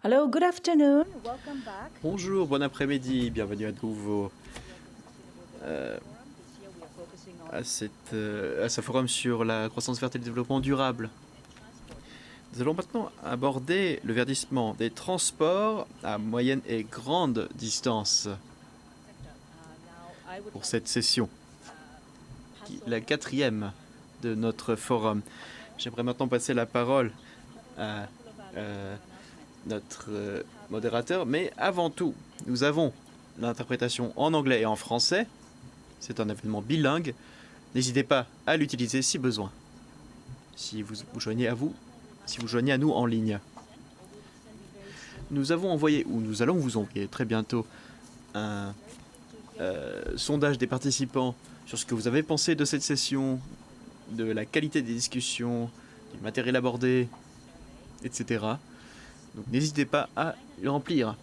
Hello, good afternoon. Welcome back. Bonjour, bon après-midi, bienvenue à nouveau à ce forum sur la croissance verte et le développement durable. Nous allons maintenant aborder le verdissement des transports à moyenne et grande distance pour cette session, la 4e de notre forum. J'aimerais maintenant passer la parole à notre modérateur, mais avant tout, nous avons l'interprétation en anglais et en français. C'est un événement bilingue. N'hésitez pas à l'utiliser si besoin. Si vous joignez à nous en ligne. Nous allons vous envoyer très bientôt un sondage des participants sur ce que vous avez pensé de cette session, de la qualité des discussions, du matériel abordé, etc. Donc n'hésitez pas à le remplir.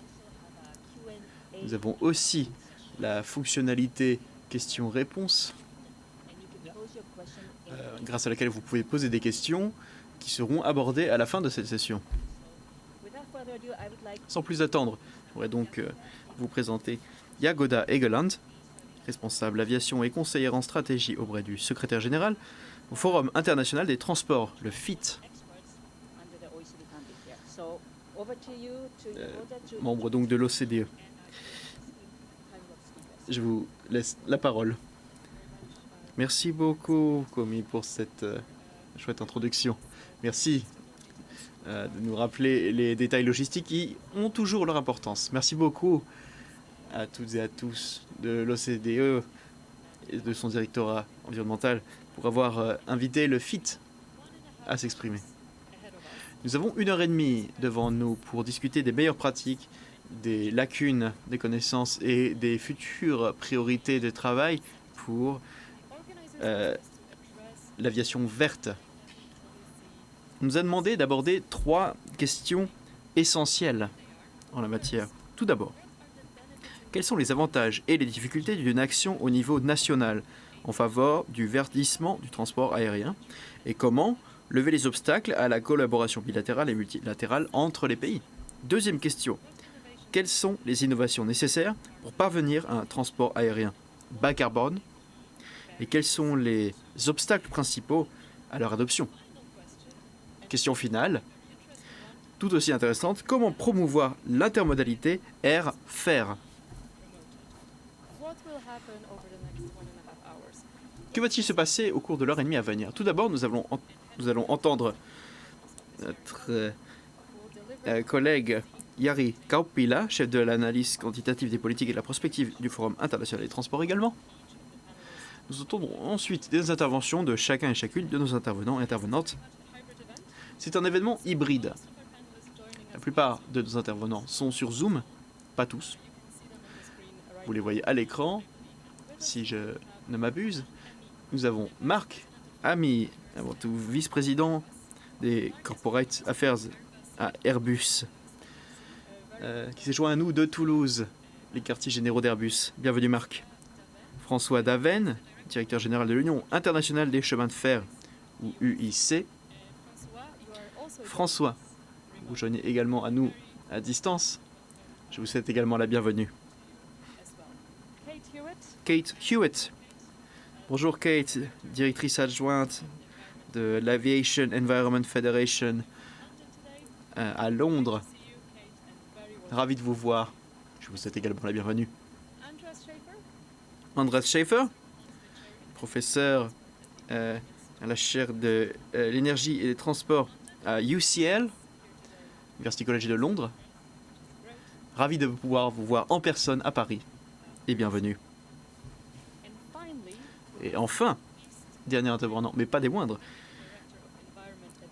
Nous avons aussi la fonctionnalité questions-réponses, grâce à laquelle vous pouvez poser des questions qui seront abordées à la fin de cette session. Sans plus attendre, je voudrais donc vous présenter Jagoda Egeland, responsable aviation et conseillère en stratégie auprès du secrétaire général au Forum international des transports, le FIT. Membre donc de l'OCDE. Je vous laisse la parole. Merci beaucoup, Komi, pour cette chouette introduction. Merci de nous rappeler les détails logistiques qui ont toujours leur importance. Merci beaucoup à toutes et à tous de l'OCDE et de son directorat environnemental pour avoir invité le FIT à s'exprimer. Nous avons 1h30 devant nous pour discuter des meilleures pratiques, des lacunes des connaissances et des futures priorités de travail pour l'aviation verte. On nous a demandé d'aborder 3 questions essentielles en la matière. Tout d'abord, quels sont les avantages et les difficultés d'une action au niveau national en faveur du verdissement du transport aérien et comment lever les obstacles à la collaboration bilatérale et multilatérale entre les pays? Deuxième question, quelles sont les innovations nécessaires pour parvenir à un transport aérien bas carbone et quels sont les obstacles principaux à leur adoption? Question finale, tout aussi intéressante, comment promouvoir l'intermodalité air-fer? Que va-t-il se passer au cours de l'heure et demie à venir? Tout d'abord, nous allons entendre notre collègue Jari Kauppila, chef de l'analyse quantitative des politiques et de la prospective du Forum international des transports également. Nous entendrons ensuite des interventions de chacun et chacune de nos intervenants et intervenantes. C'est un événement hybride. La plupart de nos intervenants sont sur Zoom, pas tous. Vous les voyez à l'écran, si je ne m'abuse. Nous avons Marc, ami, avant tout vice-président des Corporate Affairs à Airbus, qui s'est joint à nous de Toulouse, les quartiers généraux d'Airbus. Bienvenue Marc. François Daven, directeur général de l'Union internationale des chemins de fer, ou UIC. François, vous joignez également à nous à distance. Je vous souhaite également la bienvenue. Kate Hewitt. Bonjour Kate, directrice adjointe de l'Aviation Environment Federation à Londres. Ravi de vous voir. Je vous souhaite également la bienvenue. Andreas Schaefer, professeur à la chaire de l'énergie et des transports à UCL, University College de Londres. Ravi de pouvoir vous voir en personne à Paris. Et bienvenue. Et enfin, dernier intervenant, mais pas des moindres,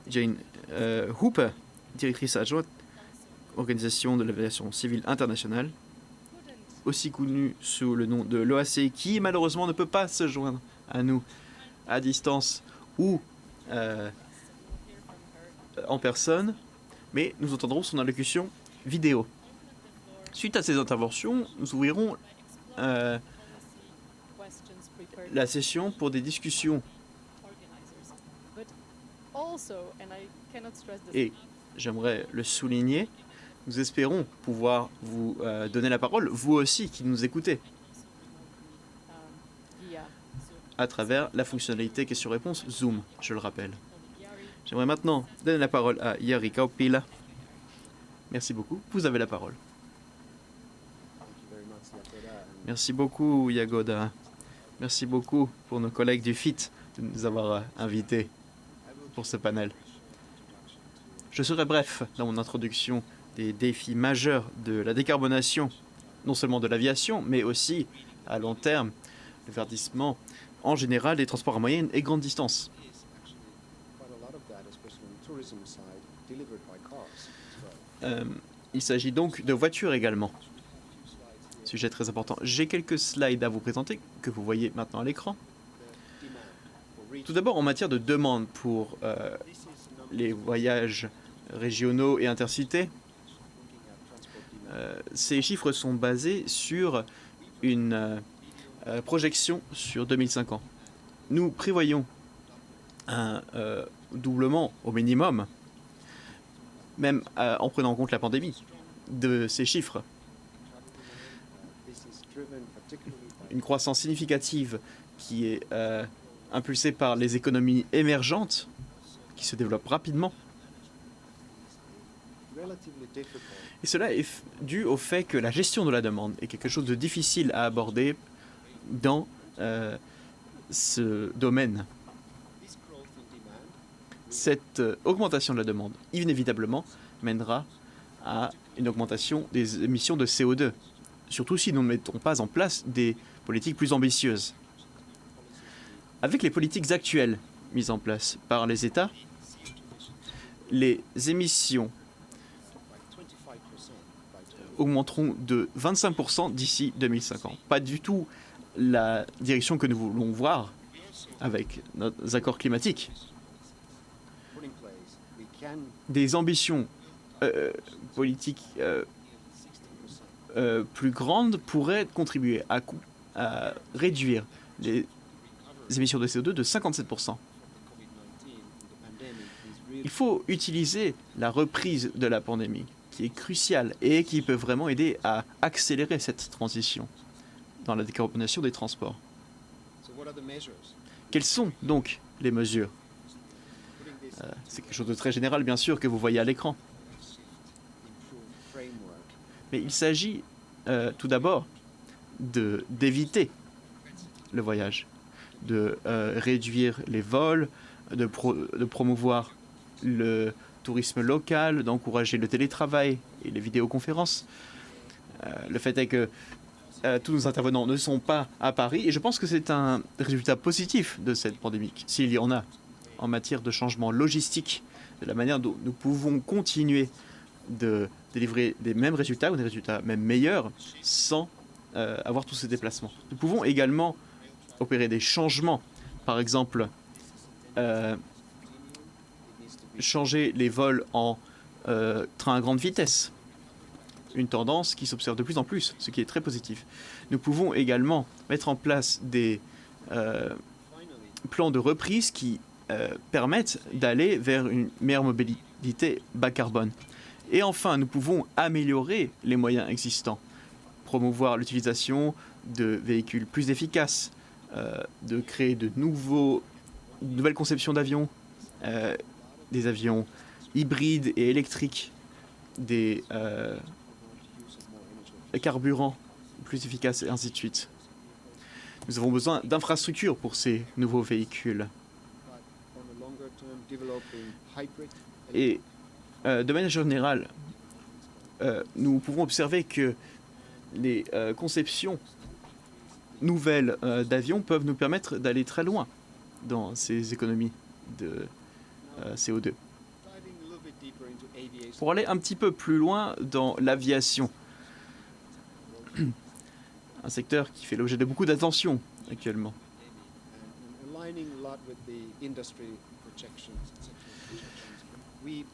Jane Hooper, directrice adjointe, Organisation de l'aviation civile internationale, aussi connue sous le nom de l'OAC, qui malheureusement ne peut pas se joindre à nous à distance ou en personne, mais nous entendrons son allocution vidéo. Suite à ces interventions, nous ouvrirons la session pour des discussions. Et j'aimerais le souligner, Nous espérons pouvoir vous donner la parole, vous aussi qui nous écoutez, à travers la fonctionnalité question-réponse Zoom, je le rappelle. J'aimerais maintenant donner la parole à Jari Kaupila. Merci beaucoup, vous avez la parole. Merci beaucoup, Yagoda. Merci beaucoup pour nos collègues du FIT de nous avoir invités pour ce panel. Je serai bref dans mon introduction des défis majeurs de la décarbonation, non seulement de l'aviation, mais aussi à long terme, le verdissement en général des transports à moyenne et grande distance. Il s'agit donc de voitures également. Sujet très important. J'ai quelques slides à vous présenter que vous voyez maintenant à l'écran. Tout d'abord, en matière de demande pour les voyages régionaux et intercités, ces chiffres sont basés sur une projection sur 2050. Nous prévoyons un doublement au minimum, même en prenant en compte la pandémie, de ces chiffres. Une croissance significative qui est impulsée par les économies émergentes, qui se développent rapidement. Et cela est dû au fait que la gestion de la demande est quelque chose de difficile à aborder dans ce domaine. Cette augmentation de la demande, inévitablement, mènera à une augmentation des émissions de CO2, surtout si nous ne mettons pas en place des politiques plus ambitieuses. Avec les politiques actuelles mises en place par les États, les émissions augmenteront de 25% d'ici 2050. Pas du tout la direction que nous voulons voir avec nos accords climatiques. Des ambitions politiques plus grandes pourraient contribuer à réduire les émissions de CO2 de 57%. Il faut utiliser la reprise de la pandémie, qui est cruciale et qui peut vraiment aider à accélérer cette transition dans la décarbonation des transports. Quelles sont donc les mesures? C'est quelque chose de très général, bien sûr, que vous voyez à l'écran. Mais il s'agit tout d'abord d'éviter le voyage, de réduire les vols, de promouvoir le tourisme local, d'encourager le télétravail et les vidéoconférences. Le fait est que tous nos intervenants ne sont pas à Paris et je pense que c'est un résultat positif de cette pandémie, s'il y en a, en matière de changement logistique, de la manière dont nous pouvons continuer de délivrer des mêmes résultats ou des résultats même meilleurs sans avoir tous ces déplacements. Nous pouvons également opérer des changements, par exemple changer les vols en train à grande vitesse, une tendance qui s'observe de plus en plus, ce qui est très positif. Nous pouvons également mettre en place des plans de reprise qui permettent d'aller vers une meilleure mobilité bas carbone. Et enfin, nous pouvons améliorer les moyens existants, promouvoir l'utilisation de véhicules plus efficaces, de créer de nouvelles conceptions d'avions, des avions hybrides et électriques, des carburants plus efficaces et ainsi de suite. Nous avons besoin d'infrastructures pour ces nouveaux véhicules. Et de manière générale, nous pouvons observer que les conceptions nouvelles d'avions peuvent nous permettre d'aller très loin dans ces économies de CO2. Pour aller un petit peu plus loin dans l'aviation, un secteur qui fait l'objet de beaucoup d'attention actuellement.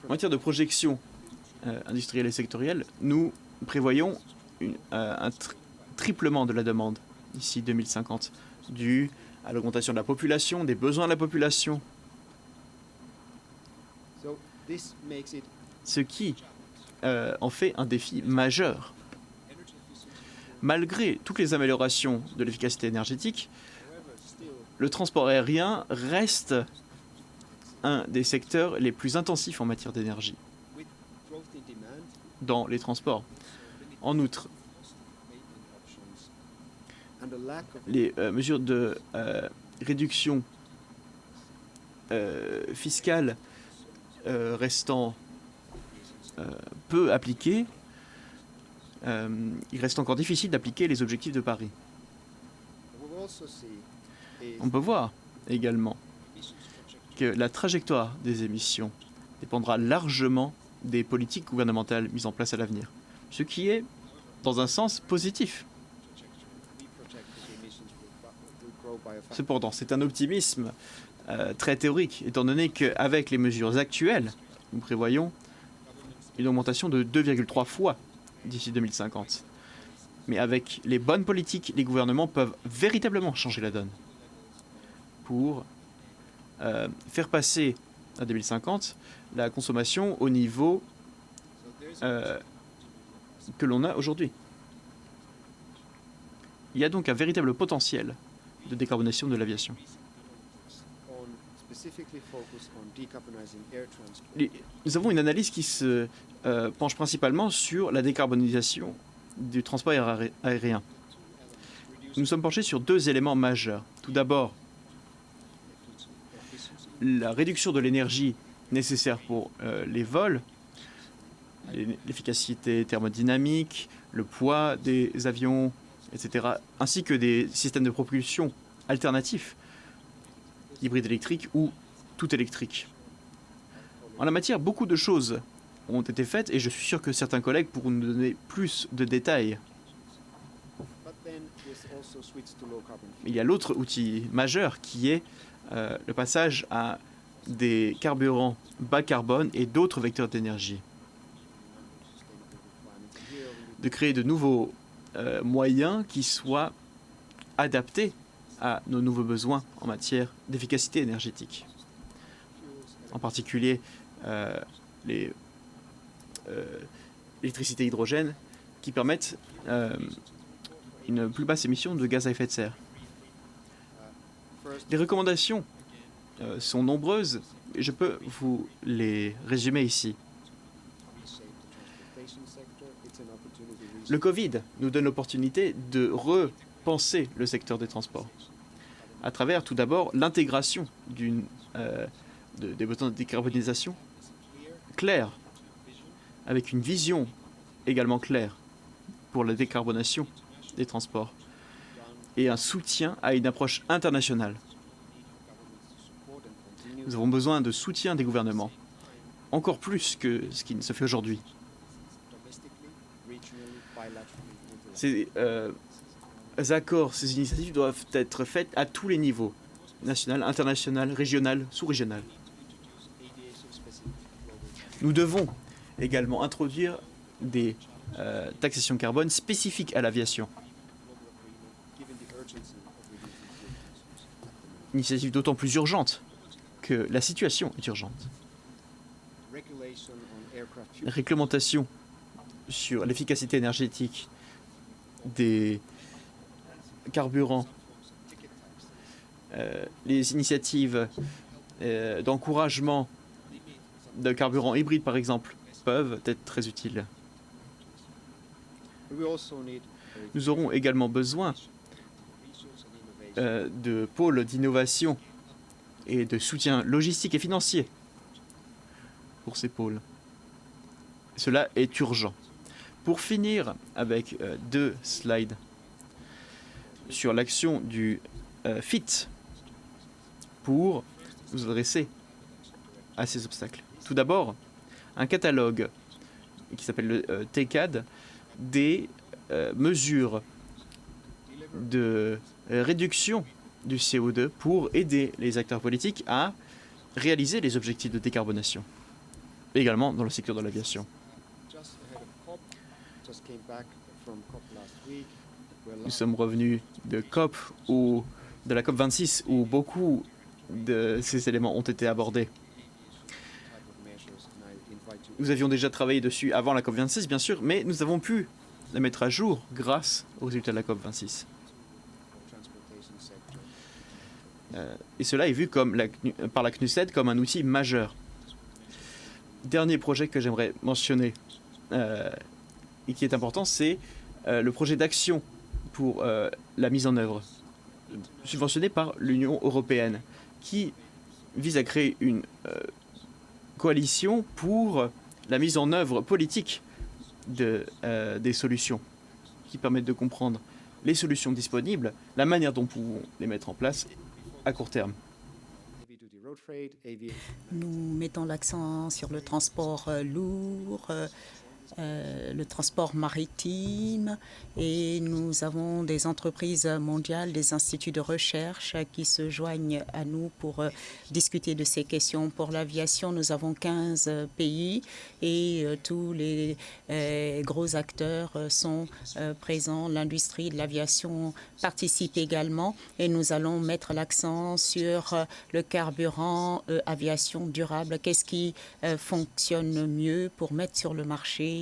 En matière de projection industrielle et sectorielle, nous prévoyons un triplement de la demande d'ici 2050, dû à l'augmentation de la population, des besoins de la population. Ce qui en fait un défi majeur. Malgré toutes les améliorations de l'efficacité énergétique, le transport aérien reste un des secteurs les plus intensifs en matière d'énergie dans les transports. En outre, les mesures de réduction fiscale restant peu appliquées, il reste encore difficile d'appliquer les objectifs de Paris. On peut voir également que la trajectoire des émissions dépendra largement des politiques gouvernementales mises en place à l'avenir, ce qui est, dans un sens, positif. Cependant, c'est un optimisme très théorique, étant donné qu'avec les mesures actuelles, nous prévoyons une augmentation de 2,3 fois d'ici 2050. Mais avec les bonnes politiques, les gouvernements peuvent véritablement changer la donne pour faire passer à 2050 la consommation au niveau que l'on a aujourd'hui. Il y a donc un véritable potentiel de décarbonation de l'aviation. Nous avons une analyse qui se penche principalement sur la décarbonisation du transport aérien. Nous sommes penchés sur deux éléments majeurs. Tout d'abord, la réduction de l'énergie nécessaire pour les vols, l'efficacité thermodynamique, le poids des avions, etc., ainsi que des systèmes de propulsion alternatifs, hybrides électriques ou tout électriques. En la matière, beaucoup de choses ont été faites et je suis sûr que certains collègues pourront nous donner plus de détails. Il y a l'autre outil majeur qui est le passage à des carburants bas carbone et d'autres vecteurs d'énergie. De créer de nouveaux moyens qui soient adaptés à nos nouveaux besoins en matière d'efficacité énergétique. En particulier l'électricité hydrogène qui permettent une plus basse émission de gaz à effet de serre. Les recommandations sont nombreuses et je peux vous les résumer ici. Le Covid nous donne l'opportunité de repenser le secteur des transports à travers tout d'abord l'intégration des besoins de décarbonisation clairs, avec une vision également claire pour la décarbonation des transports et un soutien à une approche internationale. Nous avons besoin de soutien des gouvernements, encore plus que ce qui se fait aujourd'hui. Ces accords, ces initiatives doivent être faites à tous les niveaux, national, international, régional, sous-régional. Nous devons également introduire des taxations carbone spécifiques à l'aviation. Initiative d'autant plus urgente que la situation est urgente. La réglementation sur l'efficacité énergétique des carburants, les initiatives d'encouragement de carburants hybrides, par exemple, peuvent être très utiles. Nous aurons également besoin de pôles d'innovation et de soutien logistique et financier pour ces pôles. Cela est urgent. Pour finir avec deux slides sur l'action du FIT pour nous adresser à ces obstacles. Tout d'abord, un catalogue qui s'appelle le TCAD des mesures de réduction du CO2 pour aider les acteurs politiques à réaliser les objectifs de décarbonation, également dans le secteur de l'aviation. Nous sommes revenus de COP ou de la COP 26 où beaucoup de ces éléments ont été abordés. Nous avions déjà travaillé dessus avant la COP26, bien sûr, mais nous avons pu la mettre à jour grâce aux résultats de la COP26. Et cela est vu comme par la CNUSED comme un outil majeur. Dernier projet que j'aimerais mentionner et qui est important, c'est le projet d'action pour la mise en œuvre, subventionné par l'Union européenne, qui vise à créer une coalition pour la mise en œuvre politique des solutions, qui permettent de comprendre les solutions disponibles, la manière dont nous pouvons les mettre en place à court terme. Nous mettons l'accent sur le transport lourd, le transport maritime, et nous avons des entreprises mondiales, des instituts de recherche qui se joignent à nous pour discuter de ces questions. Pour l'aviation, nous avons 15 pays et tous les gros acteurs sont présents. L'industrie de l'aviation participe également et nous allons mettre l'accent sur le carburant aviation durable. Qu'est-ce qui fonctionne mieux pour mettre sur le marché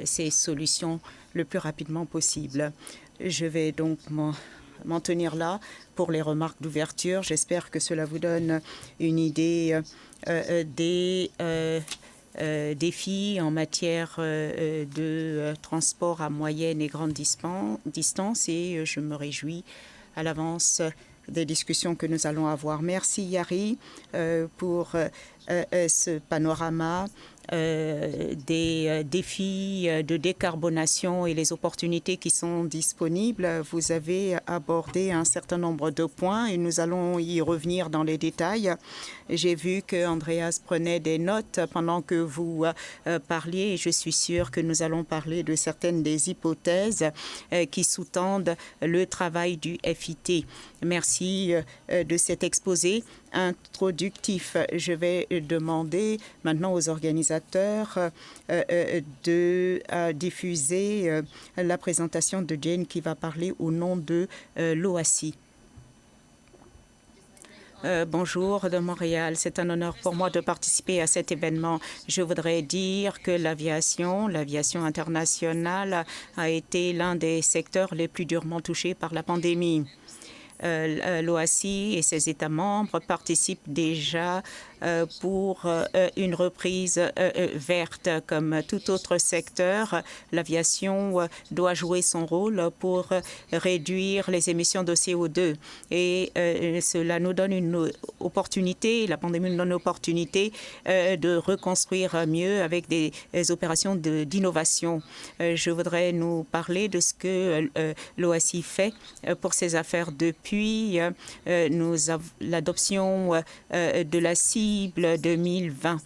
ces solutions le plus rapidement possible. Je vais donc m'en tenir là pour les remarques d'ouverture. J'espère que cela vous donne une idée des défis en matière de transport à moyenne et grande distance et je me réjouis à l'avance des discussions que nous allons avoir. Merci Yari pour ce panorama des défis de décarbonation et les opportunités qui sont disponibles. Vous avez abordé un certain nombre de points et nous allons y revenir dans les détails. J'ai vu que Andreas prenait des notes pendant que vous parliez et je suis sûre que nous allons parler de certaines des hypothèses qui sous-tendent le travail du FIT. Merci de cet exposé introductif. Je vais demander maintenant aux organisateurs de diffuser la présentation de Jane qui va parler au nom de l'OACI. Bonjour de Montréal. C'est un honneur pour moi de participer à cet événement. Je voudrais dire que l'aviation internationale a été l'un des secteurs les plus durement touchés par la pandémie. L'OACI et ses États membres participent déjà pour une reprise verte. Comme tout autre secteur, l'aviation doit jouer son rôle pour réduire les émissions de CO2. Et cela nous donne une opportunité, la pandémie nous donne une opportunité de reconstruire mieux avec des opérations d'innovation. Je voudrais nous parler de ce que l'OACI fait pour ses affaires depuis l'adoption de la cible 2020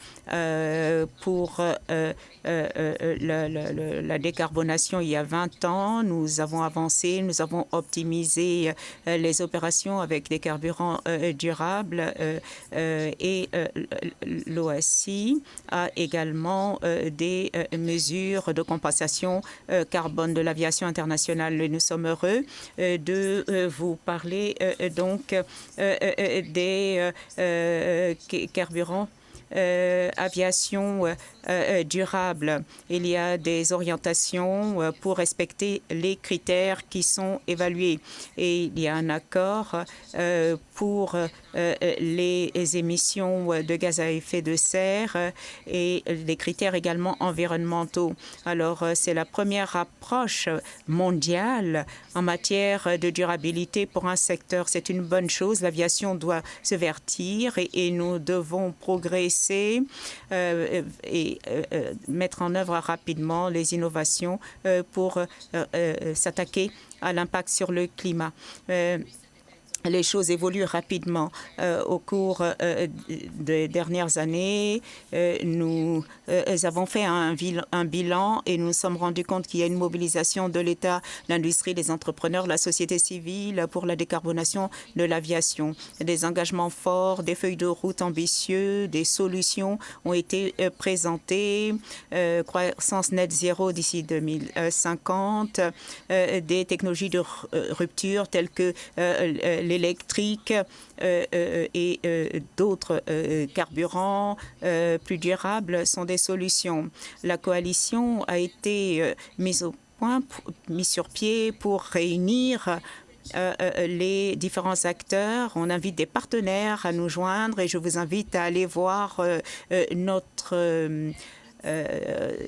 pour la décarbonation. Il y a 20 ans, nous avons avancé, nous avons optimisé les opérations avec des carburants durables et l'OACI a également des mesures de compensation carbone de l'aviation internationale. Nous sommes heureux de vous parler donc des carburants aviation durable. Il y a des orientations pour respecter les critères qui sont évalués et il y a un accord pour les émissions de gaz à effet de serre et les critères également environnementaux. Alors, c'est la première approche mondiale en matière de durabilité pour un secteur. C'est une bonne chose. L'aviation doit se vertir et nous devons progresser et mettre en œuvre rapidement les innovations pour s'attaquer à l'impact sur le climat. Les choses évoluent rapidement. Au cours des dernières années, nous avons fait un bilan et nous nous sommes rendus compte qu'il y a une mobilisation de l'État, l'industrie, les entrepreneurs, la société civile pour la décarbonation de l'aviation. Des engagements forts, des feuilles de route ambitieux, des solutions ont été présentées. Croissance net zéro d'ici 2050, des technologies de rupture telles que les l'électrique et d'autres carburants plus durables sont des solutions. La coalition a été mise sur pied pour réunir les différents acteurs. On invite des partenaires à nous joindre et je vous invite à aller voir notre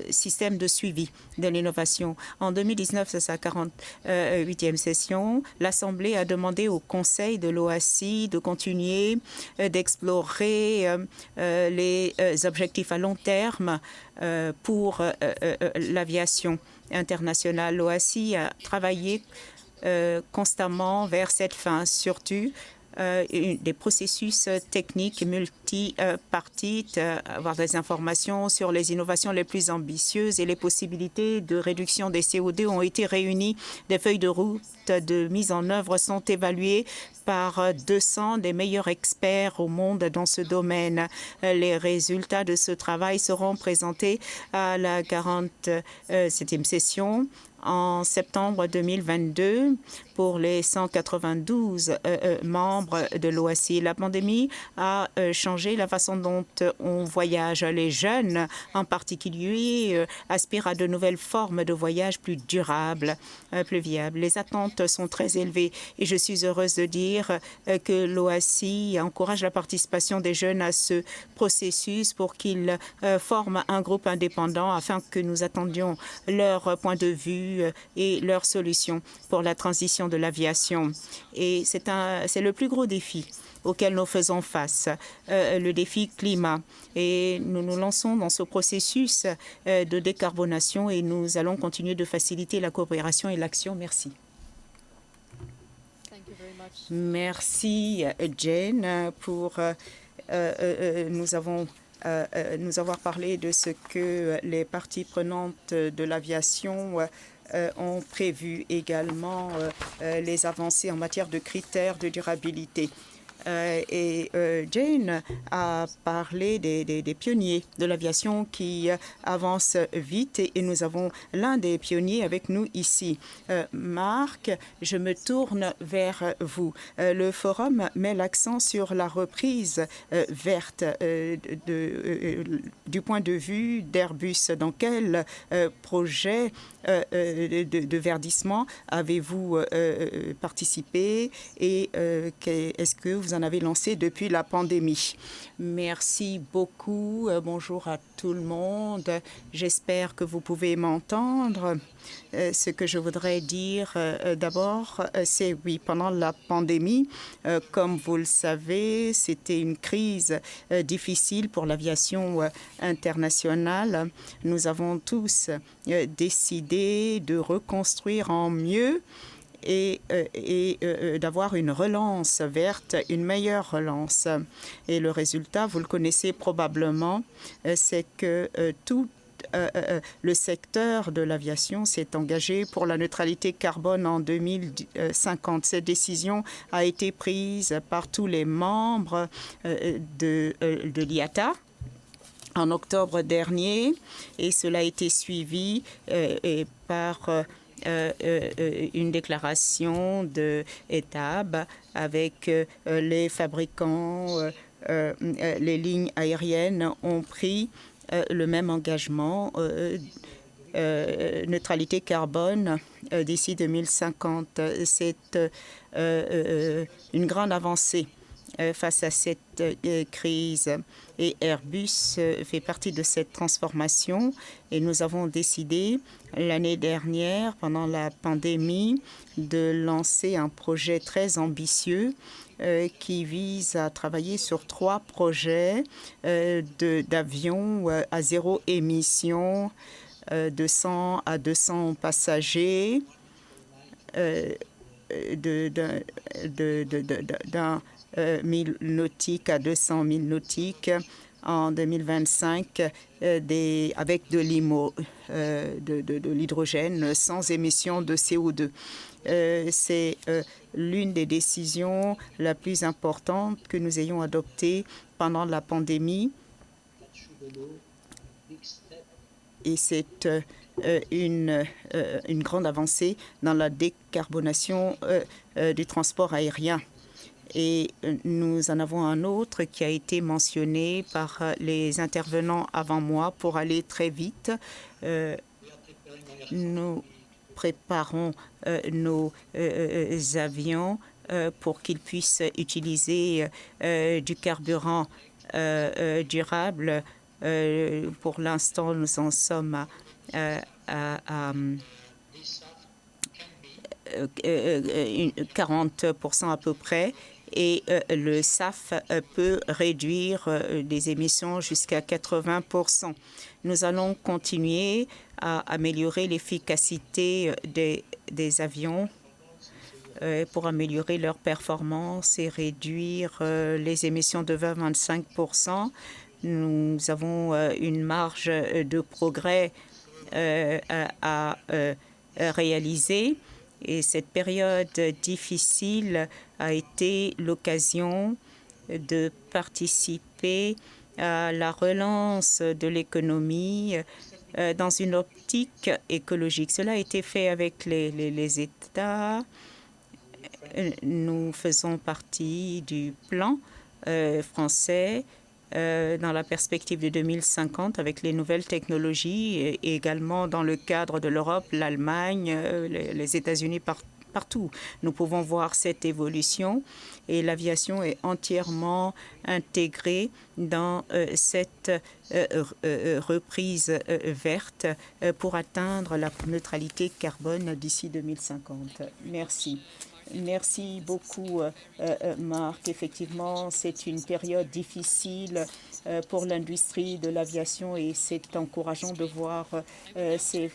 système de suivi de l'innovation. En 2019, c'est sa 48e session. L'Assemblée a demandé au Conseil de l'OACI de continuer d'explorer les objectifs à long terme pour l'aviation internationale. L'OACI a travaillé constamment vers cette fin, surtout des processus techniques multipartites, avoir des informations sur les innovations les plus ambitieuses et les possibilités de réduction des CO2 ont été réunies. Des feuilles de route de mise en œuvre sont évaluées par 200 des meilleurs experts au monde dans ce domaine. Les résultats de ce travail seront présentés à la 47e session en septembre 2022 pour les 192 membres de l'OACI. La pandémie a changé la façon dont on voyage. Les jeunes, en particulier, aspirent à de nouvelles formes de voyage plus durables, plus viables. Les attentes sont très élevées et je suis heureuse de dire que l'OACI encourage la participation des jeunes à ce processus pour qu'ils forment un groupe indépendant afin que nous attendions leur point de vue et leurs solutions pour la transition de l'aviation. Et c'est le plus gros défi auquel nous faisons face, le défi climat. Et nous nous lançons dans ce processus de décarbonation et nous allons continuer de faciliter la coopération et l'action. Merci. Merci, Jane, pour nous avoir parlé de ce que les parties prenantes de l'aviation ont prévu, également les avancées en matière de critères de durabilité. Jane a parlé des pionniers de l'aviation qui avancent vite et nous avons l'un des pionniers avec nous ici. Marc, je me tourne vers vous. Le forum met l'accent sur la reprise verte du point de vue d'Airbus. Dans quel projet de verdissement avez-vous participé et est-ce que vous en avez lancé depuis la pandémie? Merci beaucoup. Bonjour à tout le monde. J'espère que vous pouvez m'entendre. Ce que je voudrais dire d'abord, c'est oui, pendant la pandémie, comme vous le savez, c'était une crise difficile pour l'aviation internationale. Nous avons tous décidé de reconstruire en mieux et d'avoir une relance verte, une meilleure relance. Et le résultat, vous le connaissez probablement, c'est que tout le secteur de l'aviation s'est engagé pour la neutralité carbone en 2050. Cette décision a été prise par tous les membres de l'IATA en octobre dernier et cela a été suivi par une déclaration d'étape avec les fabricants. Les lignes aériennes ont pris le même engagement, neutralité carbone d'ici 2050. C'est une grande avancée face à cette crise. Et Airbus fait partie de cette transformation. Et nous avons décidé l'année dernière, pendant la pandémie, de lancer un projet très ambitieux qui vise à travailler sur 3 projets d'avions à zéro émission, de 100 à 200 passagers, d'un 1000 nautiques à 200 000 nautiques en 2025 avec de l'hydrogène sans émission de CO2. C'est l'une des décisions la plus importante que nous ayons adoptées pendant la pandémie et c'est une grande avancée dans la décarbonation du transport aérien. Et nous en avons un autre qui a été mentionné par les intervenants avant moi pour aller très vite. Nous préparons nos avions pour qu'ils puissent utiliser du carburant durable. Pour l'instant, nous en sommes à 40% à peu près. Et le SAF peut réduire les émissions jusqu'à 80%. Nous allons continuer à améliorer l'efficacité des avions pour améliorer leur performance et réduire les émissions de 20-25%. Nous avons une marge de progrès à réaliser. Et cette période difficile a été l'occasion de participer à la relance de l'économie dans une optique écologique. Cela a été fait avec les États. Nous faisons partie du plan français dans la perspective de 2050 avec les nouvelles technologies et également dans le cadre de l'Europe, l'Allemagne, les États-Unis, partout. Nous pouvons voir cette évolution et l'aviation est entièrement intégrée dans cette reprise verte pour atteindre la neutralité carbone d'ici 2050. Merci. Merci beaucoup, Marc. Effectivement, c'est une période difficile pour l'industrie de l'aviation et c'est encourageant de voir ces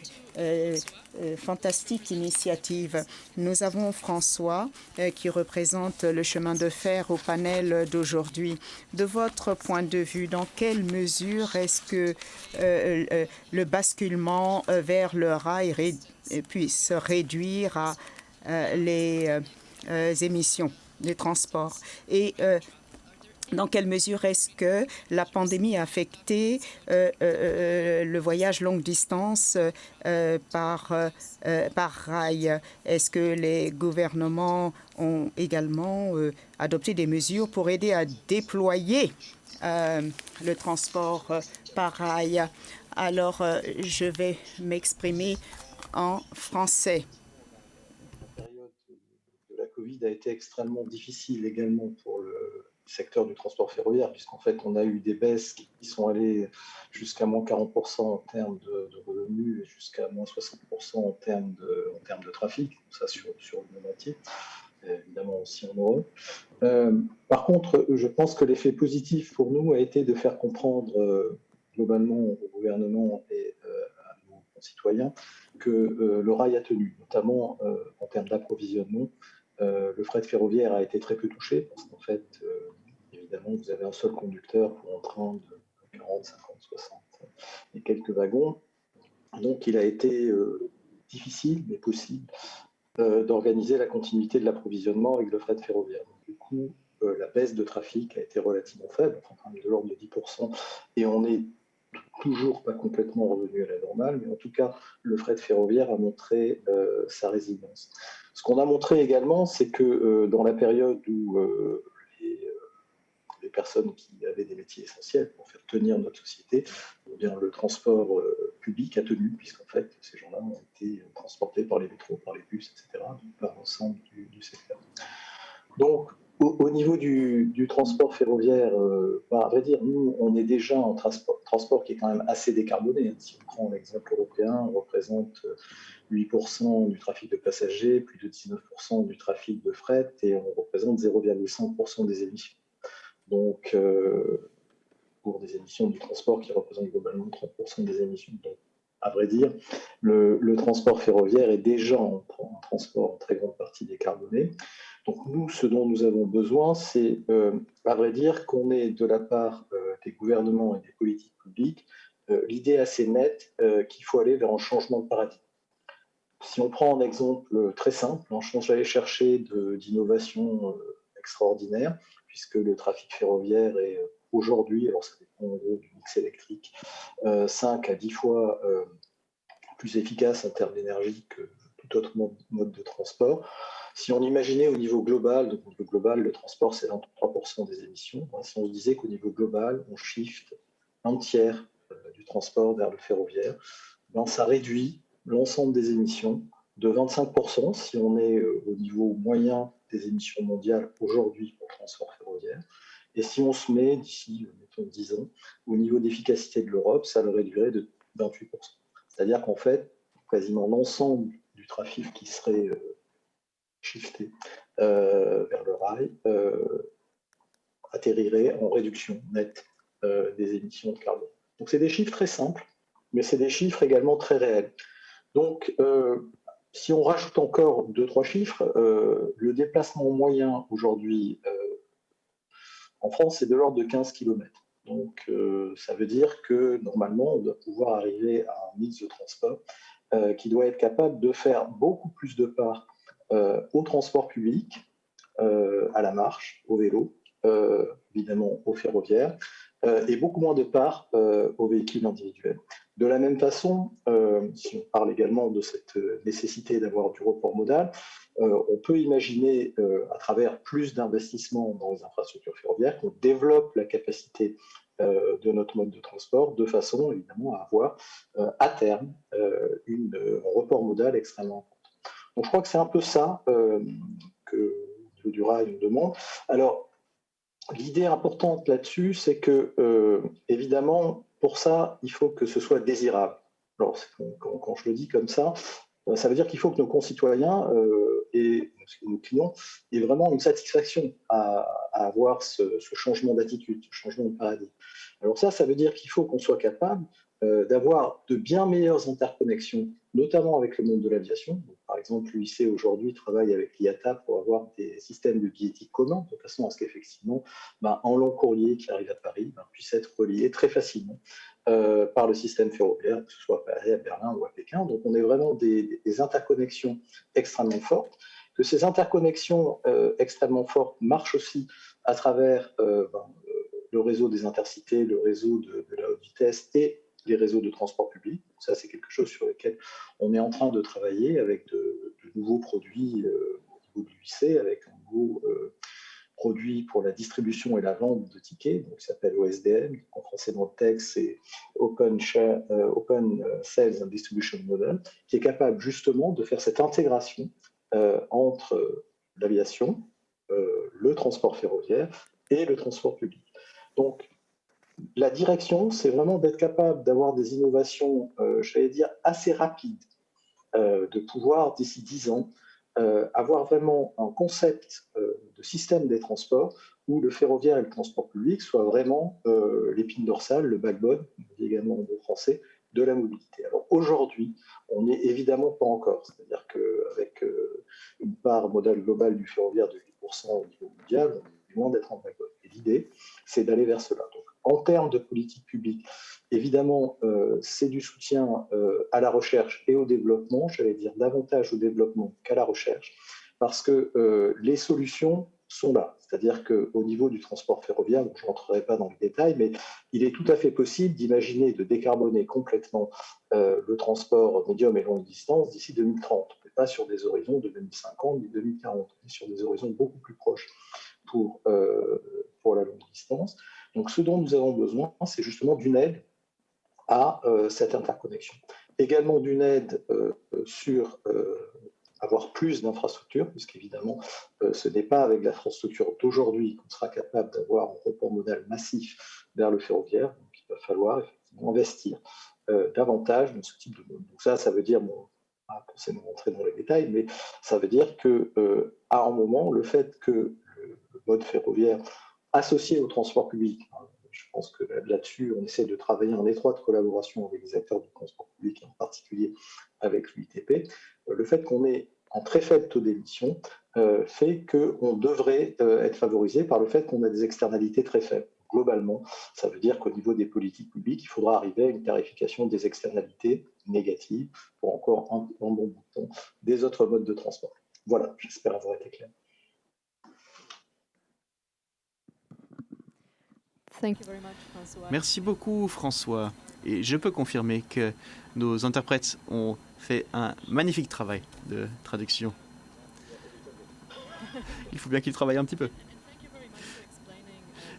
fantastiques initiatives. Nous avons François qui représente le chemin de fer au panel d'aujourd'hui. De votre point de vue, dans quelle mesure est-ce que le basculement vers le rail puisse réduire à les émissions des transports et dans quelle mesure est-ce que la pandémie a affecté le voyage longue distance par rail? Est-ce que les gouvernements ont également adopté des mesures pour aider à déployer le transport par rail? Alors, je vais m'exprimer en français. La Covid a été extrêmement difficile également pour le secteur du transport ferroviaire, puisqu'en fait, on a eu des baisses qui sont allées jusqu'à moins 40% en termes de revenus et jusqu'à moins 60% en termes de trafic, ça sur le moitié, évidemment aussi en euros. Par contre, je pense que l'effet positif pour nous a été de faire comprendre globalement au gouvernement et à nos concitoyens que le rail a tenu, notamment en termes d'approvisionnement. Le fret ferroviaire a été très peu touché parce qu'en fait, évidemment, vous avez un seul conducteur pour un train de 40, 50, 60 et quelques wagons. Donc, il a été difficile, mais possible, d'organiser la continuité de l'approvisionnement avec le fret ferroviaire. Donc, du coup, la baisse de trafic a été relativement faible, enfin, de l'ordre de 10%, et on n'est toujours pas complètement revenu à la normale, mais en tout cas, le fret ferroviaire a montré sa résilience. Ce qu'on a montré également, c'est que dans la période où les personnes qui avaient des métiers essentiels pour faire tenir notre société, eh bien, le transport public a tenu, puisqu'en fait, ces gens-là ont été transportés par les métros, par les bus, etc., par l'ensemble du secteur. Donc, au niveau du transport ferroviaire, à vrai dire, nous, on est déjà en transport qui est quand même assez décarboné. Si on prend l'exemple européen, on représente 8% du trafic de passagers, plus de 19% du trafic de fret, et on représente 0,5% des émissions. Donc, pour des émissions du transport qui représentent globalement 30% des émissions. Donc, à vrai dire, le transport ferroviaire est déjà un transport en très grande partie décarboné. Donc nous, ce dont nous avons besoin, c'est, à vrai dire, qu'on ait de la part des gouvernements et des politiques publiques l'idée assez nette qu'il faut aller vers un changement de paradigme. Si on prend un exemple très simple, on change d'aller chercher d'innovation extraordinaire, puisque le trafic ferroviaire est aujourd'hui, alors ça dépend en gros du mix électrique, 5 à 10 fois plus efficace en termes d'énergie que tout autre mode de transport. Si on imaginait au niveau global, donc au niveau global, le transport, c'est 23% des émissions. Si on se disait qu'au niveau global, on shift un tiers du transport vers le ferroviaire, ben, ça réduit l'ensemble des émissions de 25% si on est au niveau moyen des émissions mondiales aujourd'hui pour le transport ferroviaire. Et si on se met d'ici, mettons, 10 ans, au niveau d'efficacité de l'Europe, ça le réduirait de 28%. C'est-à-dire qu'en fait, quasiment l'ensemble du trafic qui serait shifté vers le rail atterrirait en réduction nette des émissions de carbone. Donc c'est des chiffres très simples, mais c'est des chiffres également très réels. Donc si on rajoute encore 2-3 chiffres, le déplacement moyen aujourd'hui en France, c'est de l'ordre de 15 km. Donc ça veut dire que normalement, on doit pouvoir arriver à un mix de transport qui doit être capable de faire beaucoup plus de part au transport public, à la marche, au vélo, évidemment au ferroviaire, et beaucoup moins de part aux véhicules individuels. De la même façon, si on parle également de cette nécessité d'avoir du report modal, on peut imaginer, à travers plus d'investissements dans les infrastructures ferroviaires, qu'on développe la capacité de notre mode de transport de façon, évidemment, à avoir à terme un report modal extrêmement important. Donc je crois que c'est un peu ça que du rail nous demande. Alors, l'idée importante là-dessus, c'est que, évidemment, pour ça, il faut que ce soit désirable. Alors, quand je le dis comme ça veut dire qu'il faut que nos concitoyens et nos clients aient vraiment une satisfaction à avoir ce changement d'attitude, ce changement de paradigme. Alors ça veut dire qu'il faut qu'on soit capable d'avoir de bien meilleures interconnexions, notamment avec le monde de l'aviation. Par exemple, l'UIC aujourd'hui travaille avec l'IATA pour avoir des systèmes de billettique communs, de façon à ce qu'effectivement, un long courrier qui arrive à Paris puisse être relié très facilement par le système ferroviaire, que ce soit à Paris, à Berlin ou à Pékin. Donc on est vraiment des interconnexions extrêmement fortes. Que ces interconnexions extrêmement fortes marchent aussi à travers le réseau des intercités, le réseau de la haute vitesse et les réseaux de transport public. Ça, c'est quelque chose sur lequel on est en train de travailler avec de nouveaux produits au niveau de l'UIC, avec un nouveau produit pour la distribution et la vente de tickets, donc, qui s'appelle OSDM. En français, dans le texte, c'est Open Sales and Distribution Model, qui est capable justement de faire cette intégration entre l'aviation, le transport ferroviaire et le transport public. Donc, la direction, c'est vraiment d'être capable d'avoir des innovations, j'allais dire, assez rapides, de pouvoir, d'ici 10 ans, avoir vraiment un concept de système des transports où le ferroviaire et le transport public soient vraiment l'épine dorsale, le backbone, on dit également en bon français, de la mobilité. Alors aujourd'hui, on n'est évidemment pas encore, c'est-à-dire qu'avec une part modale globale du ferroviaire de 8% au niveau mondial, on est loin d'être en backbone. Et l'idée, c'est d'aller vers cela. Donc, en termes de politique publique, évidemment, c'est du soutien à la recherche et au développement, j'allais dire davantage au développement qu'à la recherche, parce que les solutions sont là. C'est-à-dire qu'au niveau du transport ferroviaire, je ne rentrerai pas dans le détail, mais il est tout à fait possible d'imaginer de décarboner complètement le transport médium et longue distance d'ici 2030. On n'est pas sur des horizons de 2050 ni 2040, on est sur des horizons beaucoup plus proches pour la longue distance. Donc ce dont nous avons besoin, c'est justement d'une aide à cette interconnexion. Également d'une aide sur avoir plus d'infrastructures, puisqu'évidemment, ce n'est pas avec l'infrastructure d'aujourd'hui qu'on sera capable d'avoir un report modal massif vers le ferroviaire. Donc il va falloir effectivement investir davantage dans ce type de mode. Donc ça veut dire, bon, pas forcément rentrer dans les détails, mais ça veut dire que à un moment, le fait que le mode ferroviaire associé au transport public, je pense que là-dessus, on essaie de travailler en étroite collaboration avec les acteurs du transport public, en particulier avec l'UITP. Le fait qu'on ait un très faible taux d'émission fait qu'on devrait être favorisé par le fait qu'on a des externalités très faibles. Globalement, ça veut dire qu'au niveau des politiques publiques, il faudra arriver à une tarification des externalités négatives pour encore un bon bout de temps des autres modes de transport. Voilà, j'espère avoir été clair. Merci beaucoup, François. Et je peux confirmer que nos interprètes ont fait un magnifique travail de traduction. Il faut bien qu'il travaille un petit peu.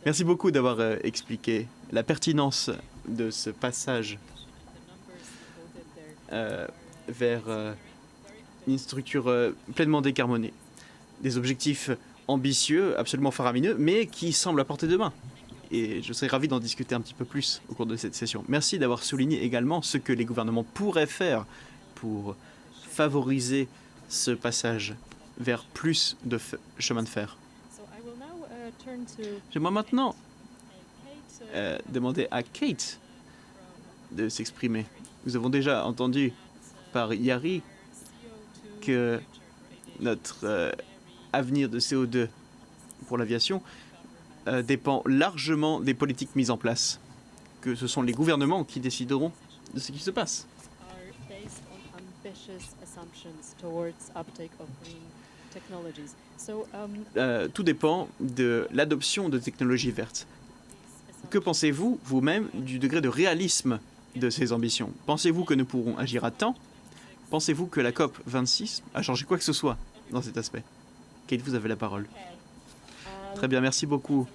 Merci beaucoup d'avoir expliqué la pertinence de ce passage vers une structure pleinement décarbonée. Des objectifs ambitieux, absolument faramineux, mais qui semblent à portée de main. Et je serais ravi d'en discuter un petit peu plus au cours de cette session. Merci d'avoir souligné également ce que les gouvernements pourraient faire pour favoriser ce passage vers plus de chemin de fer. J'aimerais maintenant demander à Kate de s'exprimer. Nous avons déjà entendu par Yari que notre avenir de CO2 pour l'aviation dépend largement des politiques mises en place, que ce sont les gouvernements qui décideront de ce qui se passe. Tout dépend de l'adoption de technologies vertes. Que pensez-vous, vous-même, du degré de réalisme de ces ambitions? Pensez-vous que nous pourrons agir à temps? Pensez-vous que la COP 26 a changé quoi que ce soit dans cet aspect? Kate, vous avez la parole. Très bien, merci beaucoup.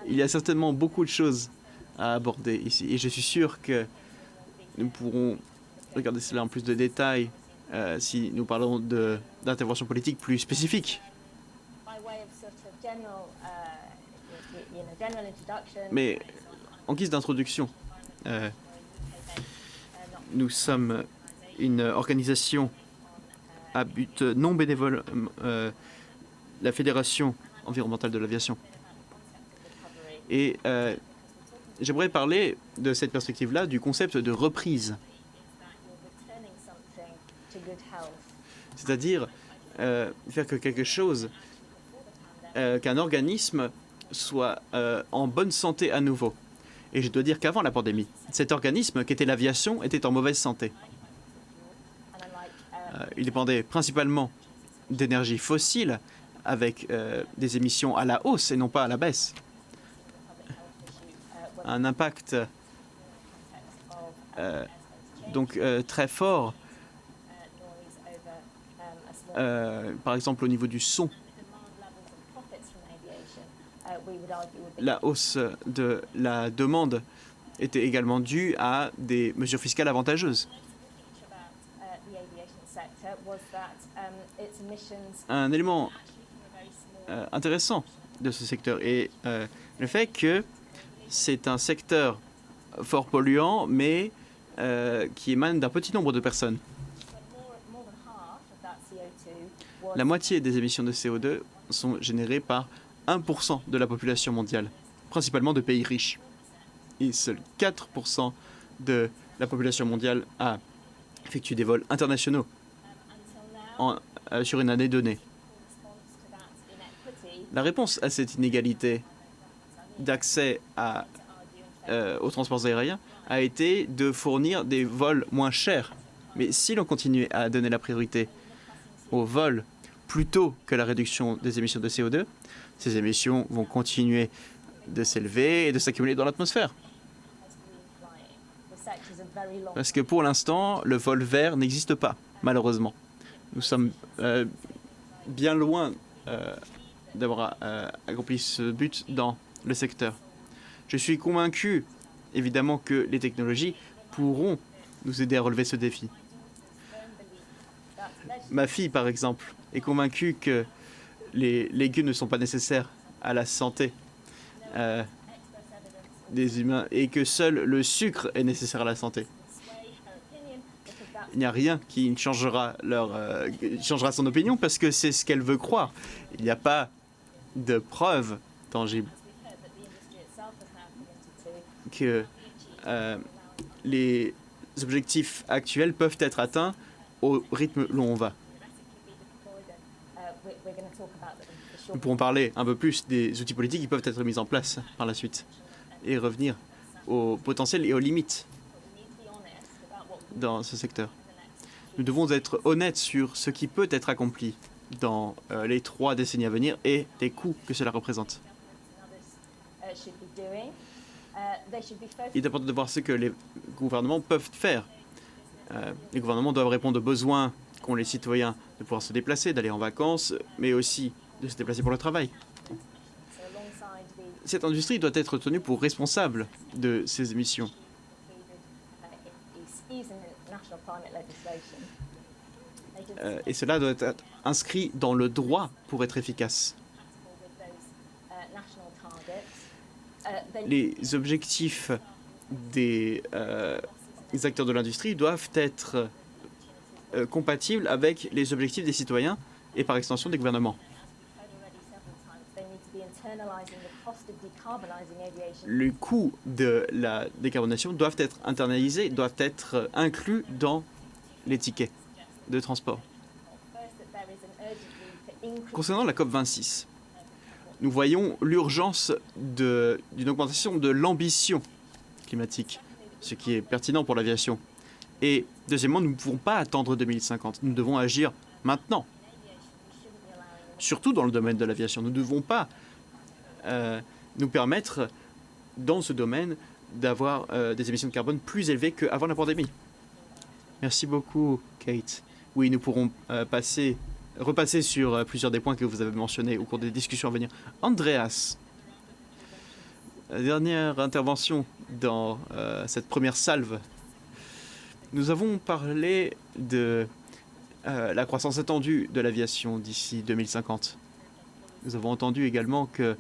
Il y a certainement beaucoup de choses à aborder ici, et je suis sûr que nous pourrons regarder cela en plus de détails si nous parlons d'interventions politiques plus spécifiques. Mais en guise d'introduction, nous sommes une organisation à but non bénévole, la Fédération environnementale de l'aviation. Et j'aimerais parler de cette perspective-là, du concept de reprise. C'est-à-dire faire que quelque chose, qu'un organisme soit en bonne santé à nouveau. Et je dois dire qu'avant la pandémie, cet organisme, qui était l'aviation, était en mauvaise santé. Il dépendait principalement d'énergie fossile, avec des émissions à la hausse et non pas à la baisse. Un impact donc très fort, par exemple au niveau du son. La hausse de la demande était également due à des mesures fiscales avantageuses. Un élément intéressant de ce secteur est le fait que c'est un secteur fort polluant, mais qui émane d'un petit nombre de personnes. La moitié des émissions de CO2 sont générées par 1% de la population mondiale, principalement de pays riches. Et seuls 4% de la population mondiale a effectué des vols internationaux sur une année donnée. La réponse à cette inégalité d'accès aux transports aériens a été de fournir des vols moins chers. Mais si l'on continue à donner la priorité aux vols plutôt que la réduction des émissions de CO2, ces émissions vont continuer de s'élever et de s'accumuler dans l'atmosphère. Parce que pour l'instant, le vol vert n'existe pas, malheureusement. Nous sommes bien loin d'avoir accompli ce but dans le secteur. Je suis convaincu, évidemment, que les technologies pourront nous aider à relever ce défi. Ma fille, par exemple, est convaincue que les légumes ne sont pas nécessaires à la santé des humains et que seul le sucre est nécessaire à la santé. Il n'y a rien qui changera son opinion parce que c'est ce qu'elle veut croire. Il n'y a pas de preuves tangibles que les objectifs actuels peuvent être atteints au rythme où on va. Nous pourrons parler un peu plus des outils politiques qui peuvent être mis en place par la suite et revenir au potentiel et aux limites dans ce secteur. Nous devons être honnêtes sur ce qui peut être accompli dans les 3 décennies à venir et les coûts que cela représente. Il est important de voir ce que les gouvernements peuvent faire. Les gouvernements doivent répondre aux besoins qu'ont les citoyens de pouvoir se déplacer, d'aller en vacances, mais aussi de se déplacer pour le travail. Cette industrie doit être tenue pour responsable de ces émissions. Et cela doit être inscrit dans le droit pour être efficace. Les objectifs des acteurs de l'industrie doivent être compatibles avec les objectifs des citoyens et par extension des gouvernements. Les coûts de la décarbonation doivent être internalisés, doivent être inclus dans les tickets de transport. Concernant la COP26, nous voyons l'urgence d'une augmentation de l'ambition climatique, ce qui est pertinent pour l'aviation. Et deuxièmement, nous ne pouvons pas attendre 2050. Nous devons agir maintenant, surtout dans le domaine de l'aviation. Nous ne devons pas nous permettre, dans ce domaine, d'avoir des émissions de carbone plus élevées qu'avant la pandémie. Merci beaucoup, Kate. Oui, nous pourrons repasser sur plusieurs des points que vous avez mentionnés au cours des discussions à venir. Andreas, dernière intervention dans cette première salve. Nous avons parlé de la croissance attendue de l'aviation d'ici 2050. Nous avons entendu également que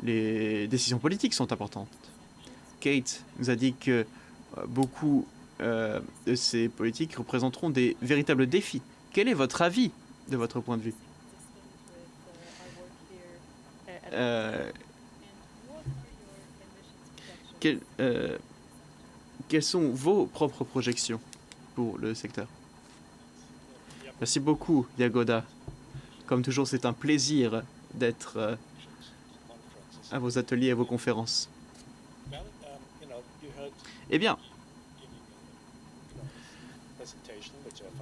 les décisions politiques sont importantes. Kate nous a dit que beaucoup de ces politiques représenteront des véritables défis. Quel est votre avis de votre point de vue? Quelles sont vos propres projections pour le secteur? Merci beaucoup, Yagoda. Comme toujours, c'est un plaisir d'être à vos ateliers et à vos conférences. Eh bien,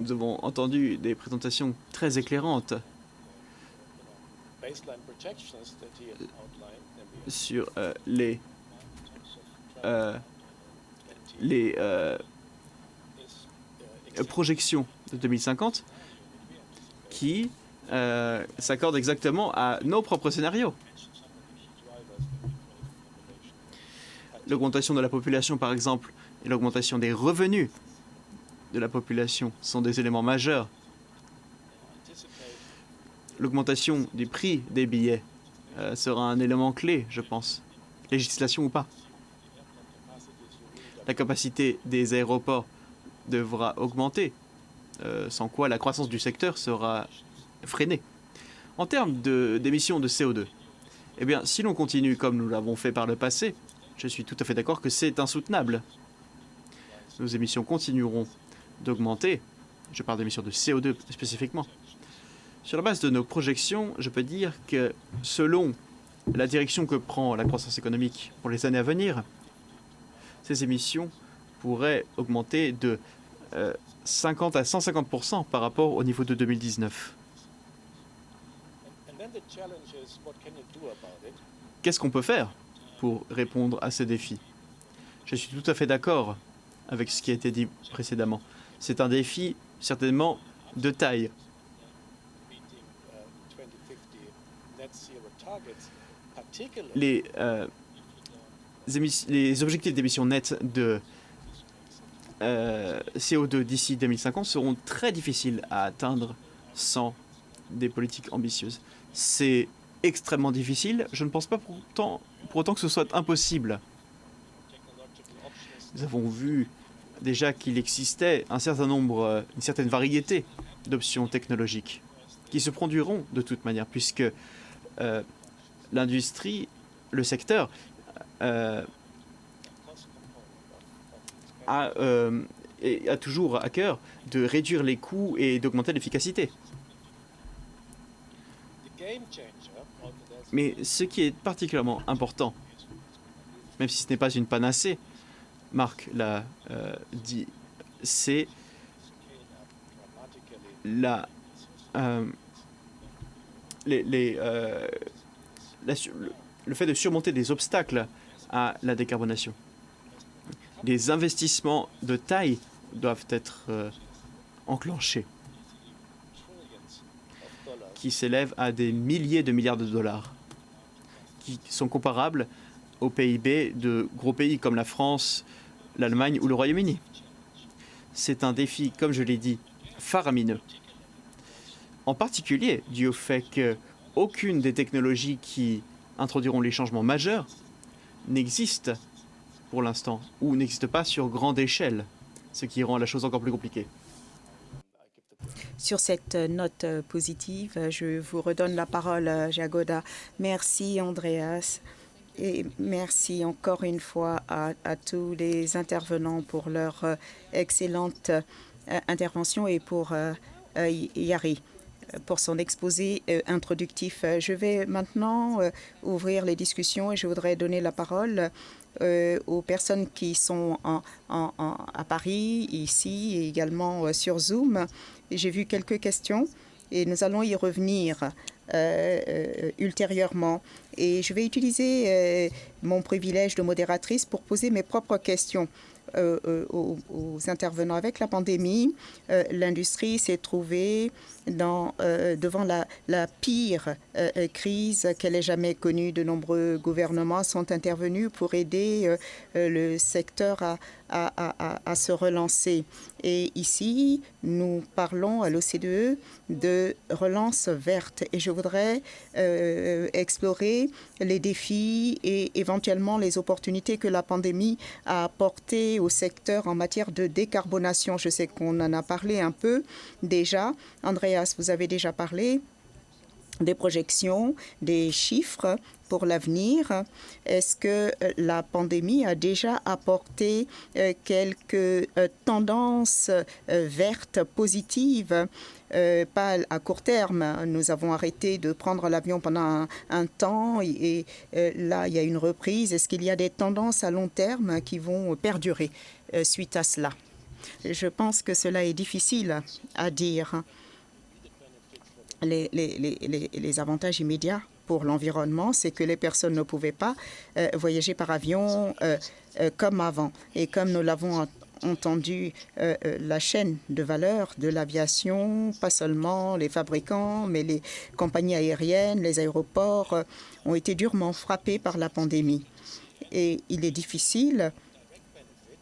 nous avons entendu des présentations très éclairantes sur les projections de 2050 qui s'accordent exactement à nos propres scénarios. L'augmentation de la population, par exemple, et l'augmentation des revenus de la population sont des éléments majeurs. L'augmentation du prix des billets sera un élément clé, je pense, législation ou pas. La capacité des aéroports devra augmenter, sans quoi la croissance du secteur sera freinée. En termes d'émissions de CO2, eh bien, si l'on continue comme nous l'avons fait par le passé, je suis tout à fait d'accord que c'est insoutenable. Nos émissions continueront d'augmenter. Je parle d'émissions de CO2 spécifiquement. Sur la base de nos projections, je peux dire que selon la direction que prend la croissance économique pour les années à venir, ces émissions pourraient augmenter de 50 à 150% par rapport au niveau de 2019. Qu'est-ce qu'on peut faire pour répondre à ces défis? Je suis tout à fait d'accord avec ce qui a été dit précédemment. C'est un défi certainement de taille. Les objectifs d'émissions nettes de CO2 d'ici 2050 seront très difficiles à atteindre sans des politiques ambitieuses. C'est extrêmement difficile. Je ne pense pas pour autant que ce soit impossible. Nous avons vu déjà qu'il existait une certaine variété d'options technologiques qui se produiront de toute manière, puisque l'industrie, le secteur, a toujours à cœur de réduire les coûts et d'augmenter l'efficacité. Mais ce qui est particulièrement important, même si ce n'est pas une panacée, Marc l'a dit, c'est le fait de surmonter des obstacles à la décarbonation. Les investissements de taille doivent être enclenchés. qui s'élèvent à des milliers de milliards de dollars, qui sont comparables au PIB de gros pays comme la France, l'Allemagne ou le Royaume-Uni. C'est un défi, comme je l'ai dit, faramineux. En particulier dû au fait qu'aucune des technologies qui introduiront les changements majeurs n'existe pour l'instant ou n'existe pas sur grande échelle, ce qui rend la chose encore plus compliquée. Sur cette note positive, je vous redonne la parole, Jagoda. Merci, Andreas. Et merci encore une fois à tous les intervenants pour leur excellente intervention et pour Yari pour son exposé introductif. Je vais maintenant ouvrir les discussions et je voudrais donner la parole aux personnes qui sont à Paris, ici et également sur Zoom. J'ai vu quelques questions et nous allons y revenir ultérieurement. Et je vais utiliser mon privilège de modératrice pour poser mes propres questions aux intervenants. Avec la pandémie, l'industrie s'est trouvée devant la pire crise qu'elle ait jamais connue. De nombreux gouvernements sont intervenus pour aider le secteur à se relancer. Et ici, nous parlons à l'OCDE de relance verte. Et je voudrais explorer les défis et éventuellement les opportunités que la pandémie a apportées au secteur en matière de décarbonation. Je sais qu'on en a parlé un peu déjà. Andreas, vous avez déjà parlé des projections, des chiffres pour l'avenir. Est-ce que la pandémie a déjà apporté quelques tendances vertes positives, pas à court terme? Nous avons arrêté de prendre l'avion pendant un temps et là, il y a une reprise. Est-ce qu'il y a des tendances à long terme qui vont perdurer suite à cela? Je pense que cela est difficile à dire. Les avantages immédiats pour l'environnement, c'est que les personnes ne pouvaient pas voyager par avion comme avant. Et comme nous l'avons entendu, la chaîne de valeur de l'aviation, pas seulement les fabricants, mais les compagnies aériennes, les aéroports, ont été durement frappés par la pandémie. Et il est difficile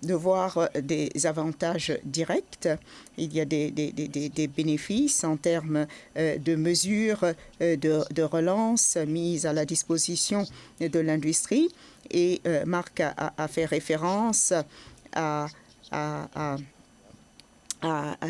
de voir des avantages directs. Il y a des bénéfices en termes de mesures de relance mises à la disposition de l'industrie. Et Marc a fait référence à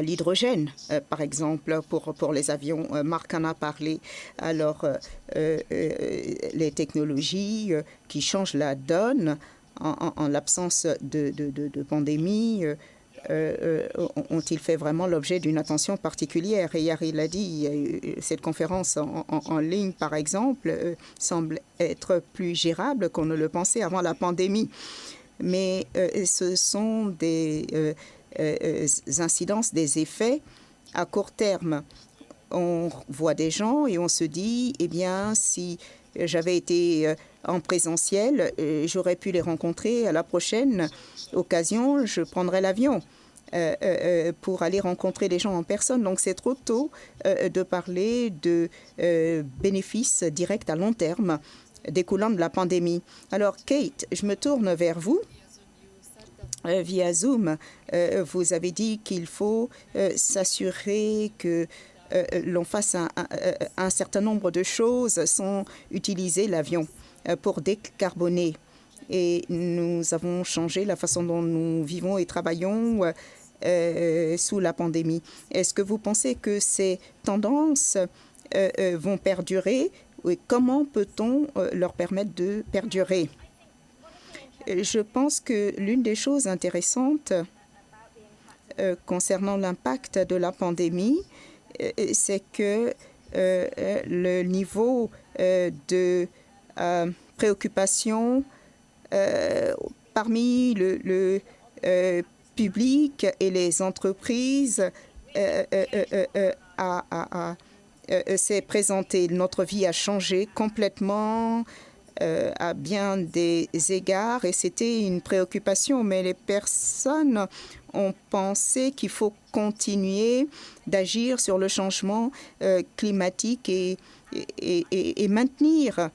l'hydrogène, par exemple, pour les avions. Marc en a parlé. Alors, les technologies qui changent la donne en l'absence de pandémie, ont-ils fait vraiment l'objet d'une attention particulière? Et Yari l'a dit, cette conférence en ligne, par exemple, semble être plus gérable qu'on ne le pensait avant la pandémie. Mais ce sont des incidences, des effets à court terme. On voit des gens et on se dit, eh bien, si j'avais été en présentiel, j'aurais pu les rencontrer à la prochaine occasion, je prendrai l'avion pour aller rencontrer les gens en personne. Donc c'est trop tôt de parler de bénéfices directs à long terme découlant de la pandémie. Alors Kate, je me tourne vers vous. Via Zoom, vous avez dit qu'il faut s'assurer que l'on fasse un certain nombre de choses sans utiliser l'avion pour décarboner. Et nous avons changé la façon dont nous vivons et travaillons sous la pandémie. Est-ce que vous pensez que ces tendances vont perdurer? Et comment peut-on leur permettre de perdurer? Je pense que l'une des choses intéressantes concernant l'impact de la pandémie, c'est que le niveau de préoccupation parmi le public et les entreprises s'est présenté. Notre vie a changé complètement. à bien des égards et c'était une préoccupation, mais les personnes ont pensé qu'il faut continuer d'agir sur le changement climatique et maintenir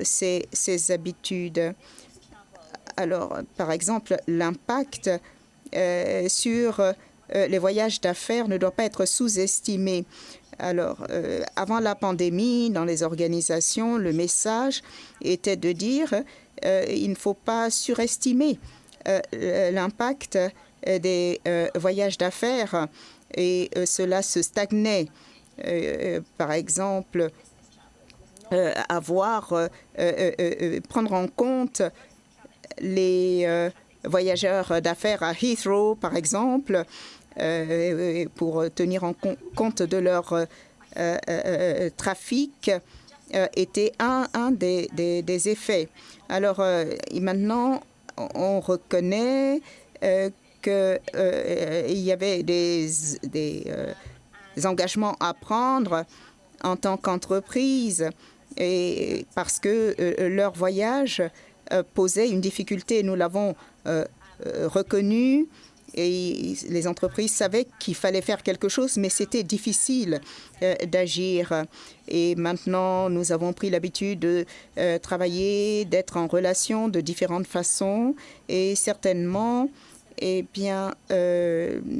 ces habitudes. Alors, par exemple, l'impact sur les voyages d'affaires ne doit pas être sous-estimé. Alors, avant la pandémie, dans les organisations, le message était de dire il ne faut pas surestimer l'impact des voyages d'affaires et cela se stagnait. Par exemple, prendre en compte les voyageurs d'affaires à Heathrow, par exemple, pour tenir en compte de leur trafic, était un des effets. Alors, maintenant, on reconnaît qu'il y avait des engagements à prendre en tant qu'entreprise et parce que leur voyage posait une difficulté. Nous l'avons reconnu et les entreprises savaient qu'il fallait faire quelque chose, mais c'était difficile d'agir. Et maintenant, nous avons pris l'habitude de travailler, d'être en relation de différentes façons et certainement,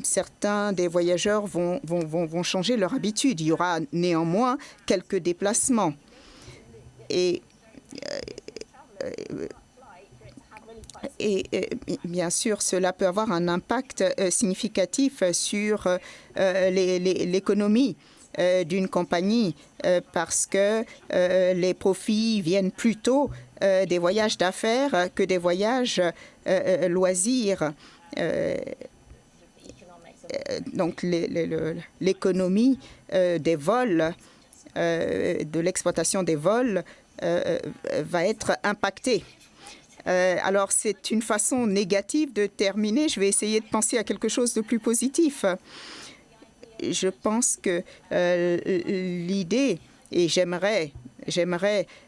certains des voyageurs vont changer leur habitude. Il y aura néanmoins quelques déplacements. Et bien sûr, cela peut avoir un impact significatif sur l'économie d'une compagnie parce que les profits viennent plutôt des voyages d'affaires que des voyages loisirs. Donc, l'économie des vols, de l'exploitation des vols, va être impactée. Alors, c'est une façon négative de terminer. Je vais essayer de penser à quelque chose de plus positif. Je pense que l'idée, et j'aimerais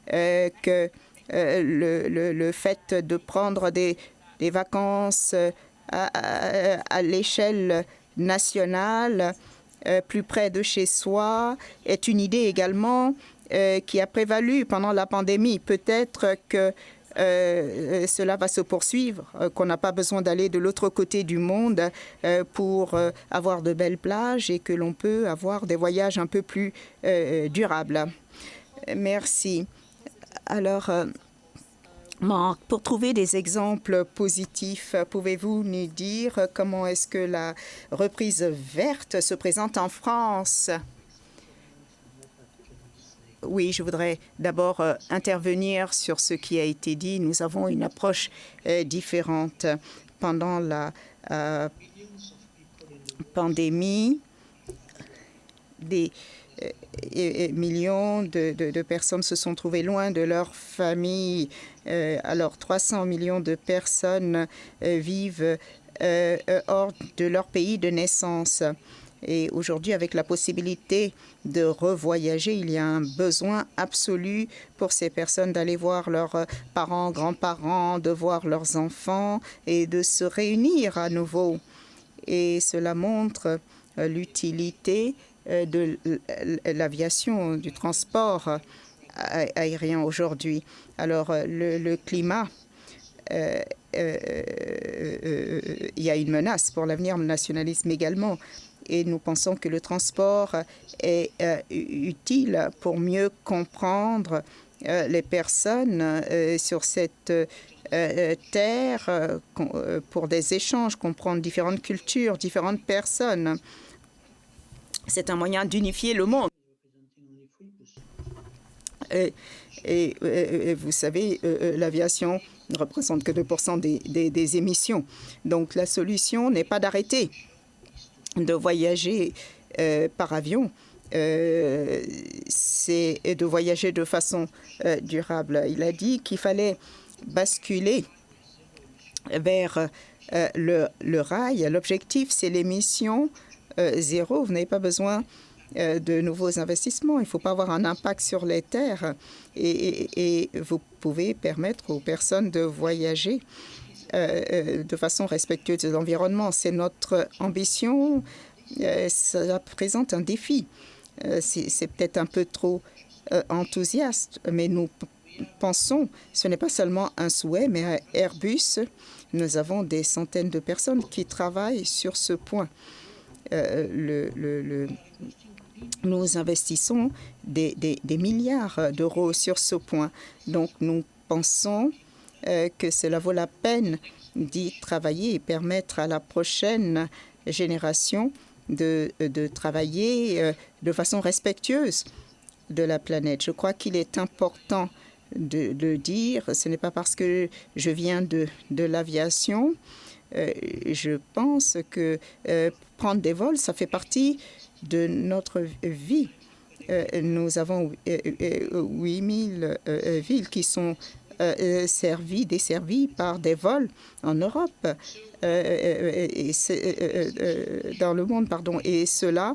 que le fait de prendre des vacances à l'échelle nationale, plus près de chez soi, est une idée également qui a prévalu pendant la pandémie. Peut-être que cela va se poursuivre, qu'on n'a pas besoin d'aller de l'autre côté du monde pour avoir de belles plages et que l'on peut avoir des voyages un peu plus durables. Merci. Alors, Marc, pour trouver des exemples positifs, pouvez-vous nous dire comment est-ce que la reprise verte se présente en France? Oui, je voudrais d'abord intervenir sur ce qui a été dit. Nous avons une approche différente. Pendant la pandémie, des millions de personnes se sont trouvées loin de leur famille. Alors, 300 millions de personnes vivent hors de leur pays de naissance. Et aujourd'hui, avec la possibilité de revoyager, il y a un besoin absolu pour ces personnes d'aller voir leurs parents, grands-parents, de voir leurs enfants et de se réunir à nouveau. Et cela montre l'utilité de l'aviation, du transport aérien aujourd'hui. Alors, le climat, il y a une menace pour l'avenir, le nationalisme également. Et nous pensons que le transport est utile pour mieux comprendre les personnes sur cette terre, pour des échanges, comprendre différentes cultures, différentes personnes. C'est un moyen d'unifier le monde. Et vous savez, l'aviation ne représente que 2% des émissions. Donc la solution n'est pas d'arrêter de voyager par avion, c'est de voyager de façon durable. Il a dit qu'il fallait basculer vers le rail. L'objectif, c'est l'émission zéro. Vous n'avez pas besoin de nouveaux investissements. Il ne faut pas avoir un impact sur les terres et vous pouvez permettre aux personnes de voyager de façon respectueuse de l'environnement. C'est notre ambition. Ça présente un défi. C'est peut-être un peu trop enthousiaste, mais nous pensons, ce n'est pas seulement un souhait, mais à Airbus, nous avons des centaines de personnes qui travaillent sur ce point. Nous investissons des milliards d'euros sur ce point. Donc, nous pensons que cela vaut la peine d'y travailler et permettre à la prochaine génération de travailler de façon respectueuse de la planète. Je crois qu'il est important de le dire. Ce n'est pas parce que je viens de l'aviation. Je pense que prendre des vols, ça fait partie de notre vie. Nous avons 8000 villes qui sont desservies par des vols en Europe, dans le monde, pardon. Et cela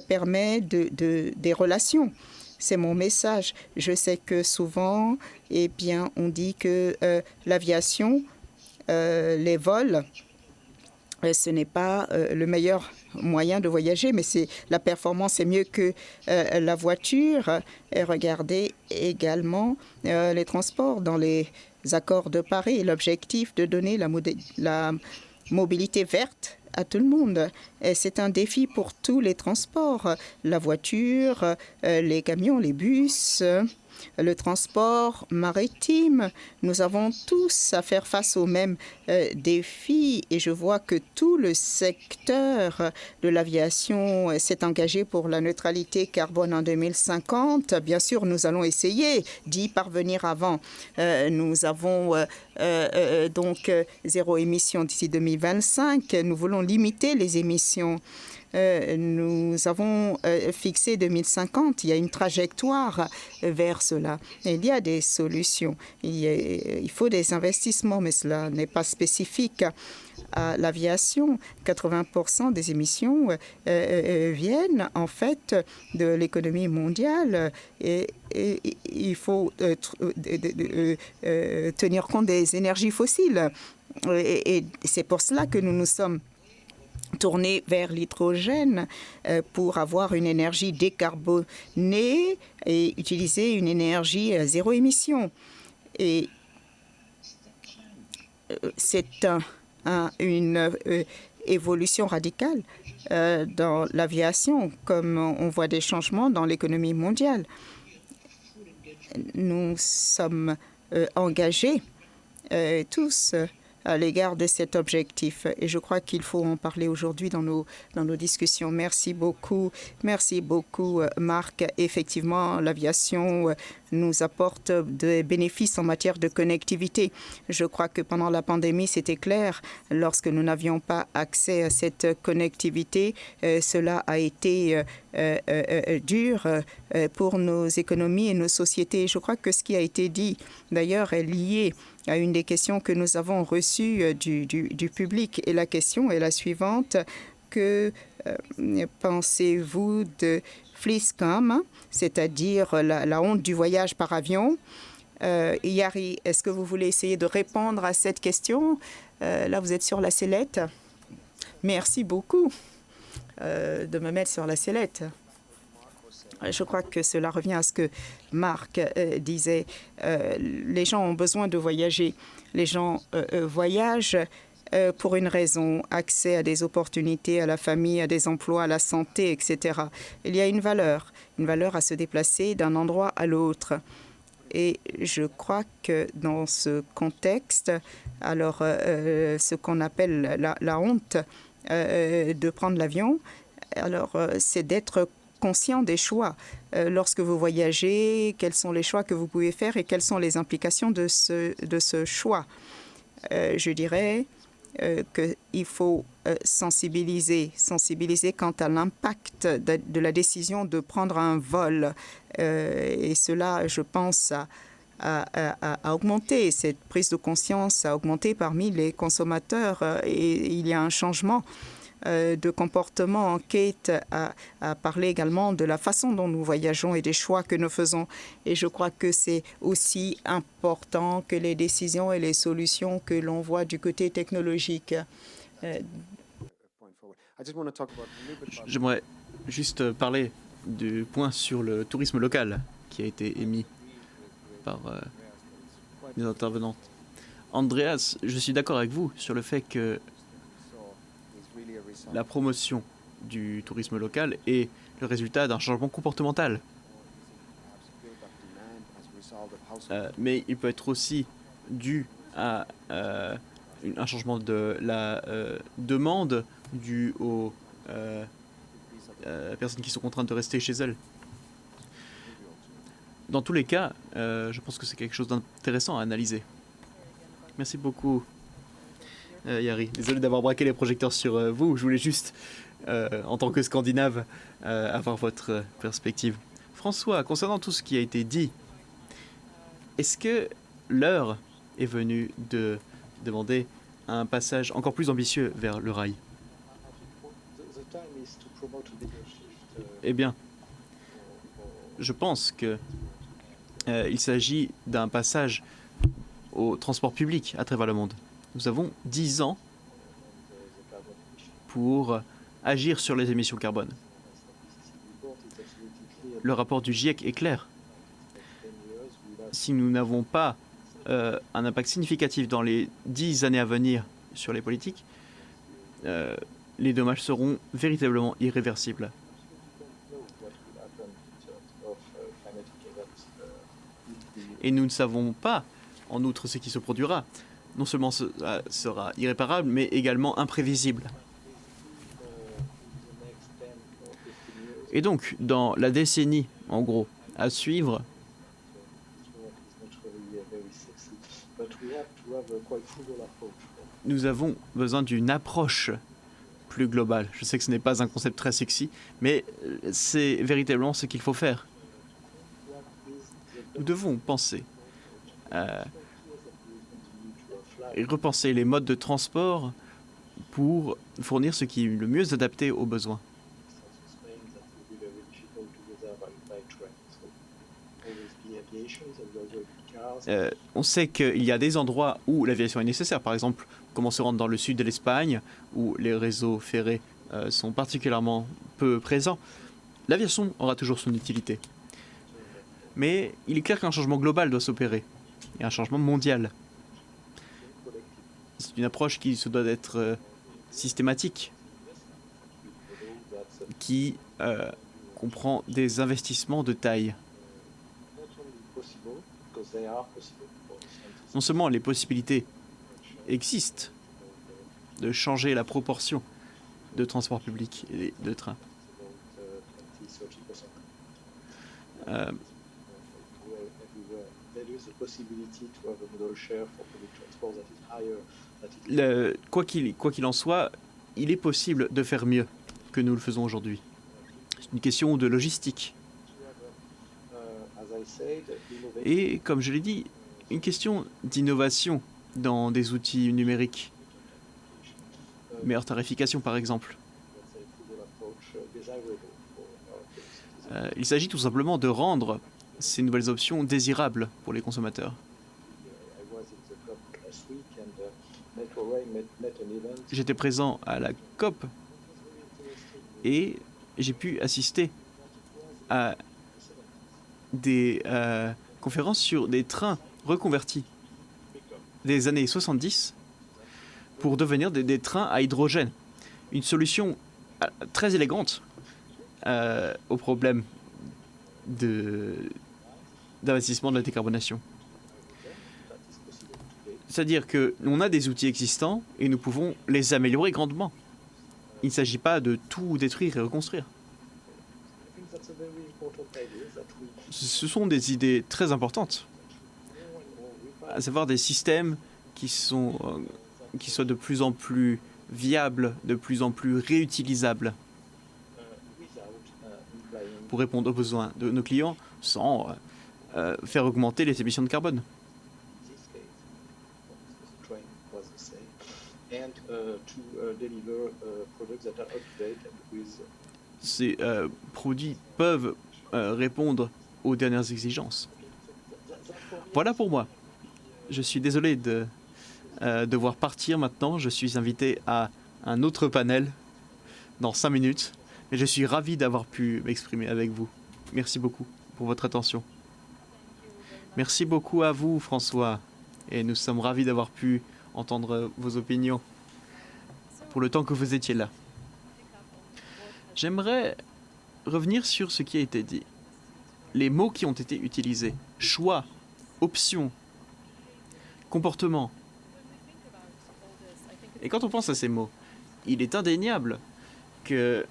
permet des relations. C'est mon message. Je sais que souvent, eh bien, on dit que l'aviation, les vols, ce n'est pas le meilleur moyen de voyager, mais la performance est mieux que la voiture. Et regardez également les transports dans les accords de Paris. L'objectif de donner la mobilité verte à tout le monde. C'est un défi pour tous les transports, la voiture, les camions, les bus, le transport maritime. Nous avons tous à faire face aux mêmes défis et je vois que tout le secteur de l'aviation s'est engagé pour la neutralité carbone en 2050. Bien sûr, nous allons essayer d'y parvenir avant. Nous avons donc zéro émission d'ici 2025. Nous voulons limiter les émissions. Nous avons fixé 2050. Il y a une trajectoire vers cela. Il y a des solutions. Il faut des investissements, mais cela n'est pas spécifique à l'aviation. 80% des émissions viennent en fait de l'économie mondiale et il faut tenir compte des énergies fossiles. Et c'est pour cela que nous nous sommes tourner vers l'hydrogène pour avoir une énergie décarbonée et utiliser une énergie à zéro émission. Et c'est une évolution radicale dans l'aviation, comme on voit des changements dans l'économie mondiale. Nous sommes engagés tous à l'égard de cet objectif. Et je crois qu'il faut en parler aujourd'hui dans nos discussions. Merci beaucoup, Marc. Effectivement, l'aviation nous apporte des bénéfices en matière de connectivité. Je crois que pendant la pandémie, c'était clair. Lorsque nous n'avions pas accès à cette connectivité, cela a été dur pour nos économies et nos sociétés. Je crois que ce qui a été dit, d'ailleurs, est lié à une des questions que nous avons reçues du public. Et la question est la suivante. Que pensez-vous de FleeceCam, c'est-à-dire la honte du voyage par avion? Yari, est-ce que vous voulez essayer de répondre à cette question? Là, vous êtes sur la sellette. Merci beaucoup de me mettre sur la sellette. Je crois que cela revient à ce que Marc disait. Les gens ont besoin de voyager. Les gens voyagent pour une raison, accès à des opportunités, à la famille, à des emplois, à la santé, etc. Il y a une valeur à se déplacer d'un endroit à l'autre. Et je crois que dans ce contexte, alors ce qu'on appelle la honte de prendre l'avion, alors c'est d'être conscient des choix. Lorsque vous voyagez, quels sont les choix que vous pouvez faire et quelles sont les implications de ce choix? Je dirais qu'il faut sensibiliser quant à l'impact de la décision de prendre un vol. Et cela, je pense, a augmenté. Cette prise de conscience a augmenté parmi les consommateurs et il y a un changement de comportement. Kate a parlé également de la façon dont nous voyageons et des choix que nous faisons. Et je crois que c'est aussi important que les décisions et les solutions que l'on voit du côté technologique. J'aimerais juste parler du point sur le tourisme local qui a été émis par les intervenantes. Andreas, je suis d'accord avec vous sur le fait que la promotion du tourisme local est le résultat d'un changement comportemental. Mais il peut être aussi dû à un changement de la demande due aux personnes qui sont contraintes de rester chez elles. Dans tous les cas, je pense que c'est quelque chose d'intéressant à analyser. Merci beaucoup, Yari. Désolé d'avoir braqué les projecteurs sur vous. Je voulais juste, en tant que Scandinave, avoir votre perspective. François, concernant tout ce qui a été dit, est-ce que l'heure est venue de demander un passage encore plus ambitieux vers le rail? Eh bien, je pense que il s'agit d'un passage au transport public à travers le monde. Nous avons 10 ans pour agir sur les émissions carbone. Le rapport du GIEC est clair. Si nous n'avons pas un impact significatif dans les 10 années à venir sur les politiques, les dommages seront véritablement irréversibles. Et nous ne savons pas, en outre, ce qui se produira. Non seulement ce sera irréparable, mais également imprévisible. Et donc, dans la décennie, en gros, à suivre, nous avons besoin d'une approche plus globale. Je sais que ce n'est pas un concept très sexy, mais c'est véritablement ce qu'il faut faire. Nous devons penser et repenser les modes de transport pour fournir ce qui est le mieux adapté aux besoins. On sait qu'il y a des endroits où l'aviation est nécessaire, par exemple, comment se rendre dans le sud de l'Espagne, où les réseaux ferrés sont particulièrement peu présents. L'aviation aura toujours son utilité. Mais il est clair qu'un changement global doit s'opérer, et un changement mondial. C'est une approche qui se doit d'être systématique, qui comprend des investissements de taille. Non seulement les possibilités existent de changer la proportion de transport public et de trains. Quoi qu'il en soit, il est possible de faire mieux que nous le faisons aujourd'hui. C'est une question de logistique. Et comme je l'ai dit, une question d'innovation dans des outils numériques. Meilleure tarification, par exemple. Il s'agit tout simplement de rendre ces nouvelles options désirables pour les consommateurs. J'étais présent à la COP et j'ai pu assister à des conférences sur des trains reconvertis des années 70 pour devenir des trains à hydrogène. Une solution très élégante au problème d'investissement de la décarbonation. C'est-à-dire qu'on a des outils existants et nous pouvons les améliorer grandement. Il ne s'agit pas de tout détruire et reconstruire. Ce sont des idées très importantes, à savoir des systèmes qui soient de plus en plus viables, de plus en plus réutilisables pour répondre aux besoins de nos clients sans faire augmenter les émissions de carbone. Ces produits peuvent répondre aux dernières exigences. Voilà pour moi. Je suis désolé de devoir partir maintenant. Je suis invité à un autre panel dans 5 minutes. Mais je suis ravi d'avoir pu m'exprimer avec vous. Merci beaucoup pour votre attention. Merci beaucoup à vous, François. Et nous sommes ravis d'avoir pu entendre vos opinions pour le temps que vous étiez là. J'aimerais revenir sur ce qui a été dit. Les mots qui ont été utilisés. Choix, option, comportement. Et quand on pense à ces mots, il est indéniable que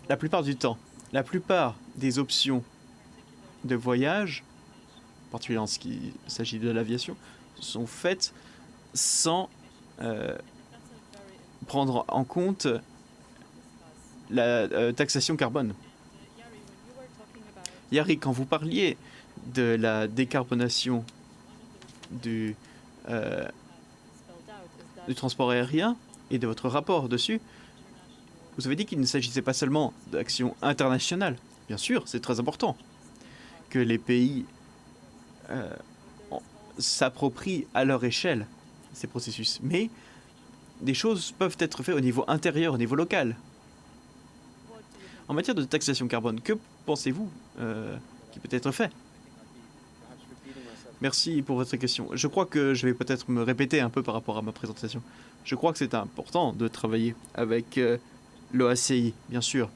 la plupart du temps, la plupart des options de voyage, particulièrement en ce qui s'agit de l'aviation, sont faites sans prendre en compte la taxation carbone. Yari, quand vous parliez de la décarbonation du transport aérien et de votre rapport dessus, vous avez dit qu'il ne s'agissait pas seulement d'actions internationales. Bien sûr, c'est très important que les pays s'approprient à leur échelle ces processus. Mais des choses peuvent être faites au niveau intérieur, au niveau local. En matière de taxation carbone, que pensez-vous qui peut être fait? Merci pour votre question. Je crois que je vais peut-être me répéter un peu par rapport à ma présentation. Je crois que c'est important de travailler avec l'OACI, bien sûr,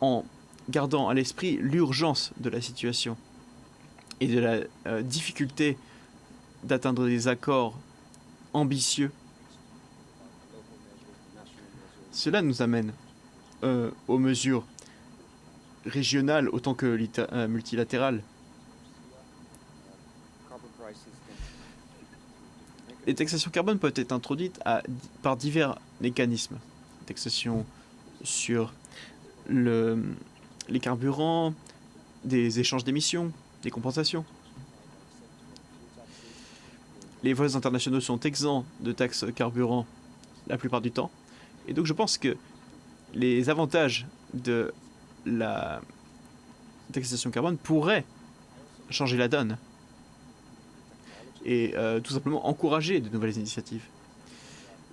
en gardant à l'esprit l'urgence de la situation et de la difficulté d'atteindre des accords ambitieux. Cela nous amène aux mesures régionales autant que multilatérales. Les taxations carbone peuvent être introduites par divers mécanismes. Taxation sur les carburants, des échanges d'émissions, des compensations. Les vols internationaux sont exempts de taxes carburant la plupart du temps. Et donc je pense que les avantages de la taxation carbone pourraient changer la donne et tout simplement encourager de nouvelles initiatives.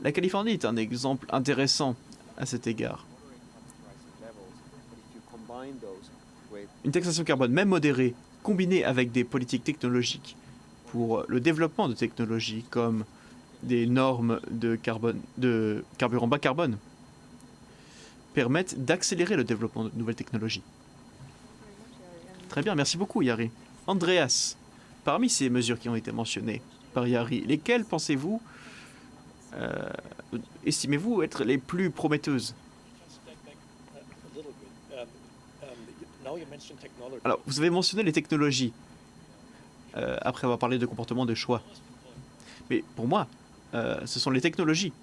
La Californie est un exemple intéressant à cet égard. Une taxation carbone, même modérée, combinée avec des politiques technologiques pour le développement de technologies comme des normes de carburant bas carbone, permettent d'accélérer le développement de nouvelles technologies. Très bien, merci beaucoup Yari. Andreas, parmi ces mesures qui ont été mentionnées par Yari, lesquelles pensez-vous, estimez-vous être les plus prometteuses? Alors, vous avez mentionné les technologies, après avoir parlé de comportement de choix. Mais pour moi, ce sont les technologies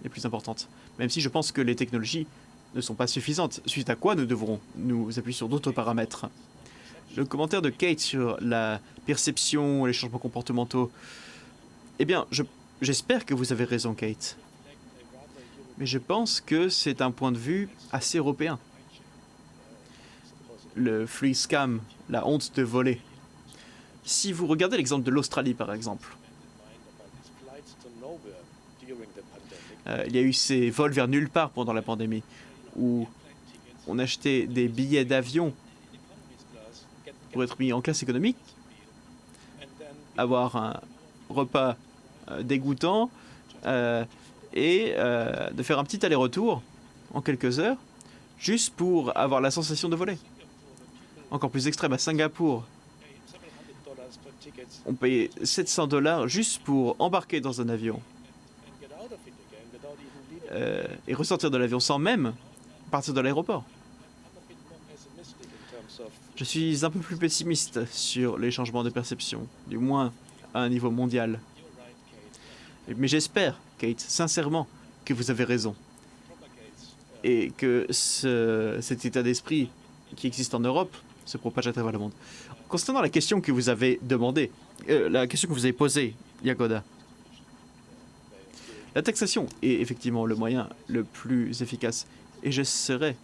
les plus importantes. Même si je pense que les technologies ne sont pas suffisantes, suite à quoi nous devrons nous appuyer sur d'autres paramètres. Le commentaire de Kate sur la perception, les changements comportementaux, eh bien, j'espère que vous avez raison, Kate. Mais je pense que c'est un point de vue assez européen. Le free scam, la honte de voler. Si vous regardez l'exemple de l'Australie, par exemple, il y a eu ces vols vers nulle part pendant la pandémie, où on achetait des billets d'avion pour être mis en classe économique, avoir un repas dégoûtant et de faire un petit aller-retour en quelques heures, juste pour avoir la sensation de voler. Encore plus extrême, à Singapour, on payait $700 juste pour embarquer dans un avion et ressortir de l'avion sans même partir de l'aéroport. Je suis un peu plus pessimiste sur les changements de perception, du moins à un niveau mondial. Mais j'espère, Kate, sincèrement, que vous avez raison. Et que cet état d'esprit qui existe en Europe se propage à travers le monde. Concernant la question que vous avez demandée, la question que vous avez posée, Yagoda, la taxation est effectivement le moyen le plus efficace. Et je serais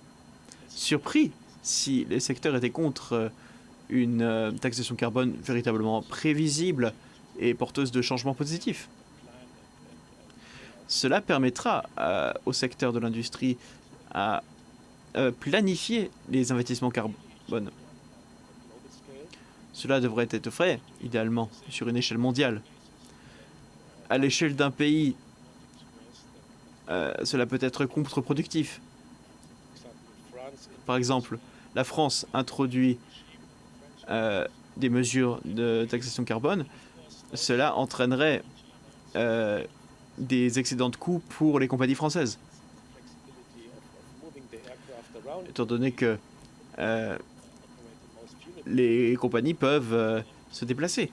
surpris si les secteurs étaient contre une taxation carbone véritablement prévisible et porteuse de changements positifs. Cela permettra au secteur de l'industrie à planifier les investissements carbone. Cela devrait être fait, idéalement, sur une échelle mondiale. À l'échelle d'un pays, cela peut être contre-productif. Par exemple, la France introduit des mesures de taxation carbone. Cela entraînerait des excédents de coûts pour les compagnies françaises. Étant donné que les compagnies peuvent se déplacer.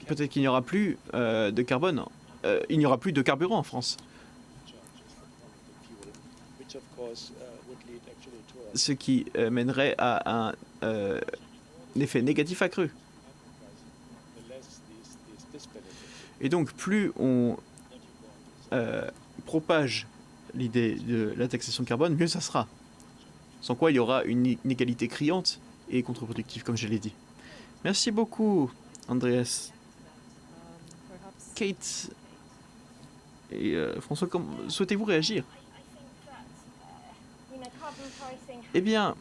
Peut-être qu'il n'y aura plus de carbone. Il n'y aura plus de carburant en France. Ce qui mènerait à un effet négatif accru. Et donc, plus on propage l'idée de la taxation carbone, mieux ça sera. Sans quoi, il y aura une inégalité criante et contre-productive, comme je l'ai dit. Merci beaucoup, Andreas. Kate et François, souhaitez-vous réagir? Eh bien,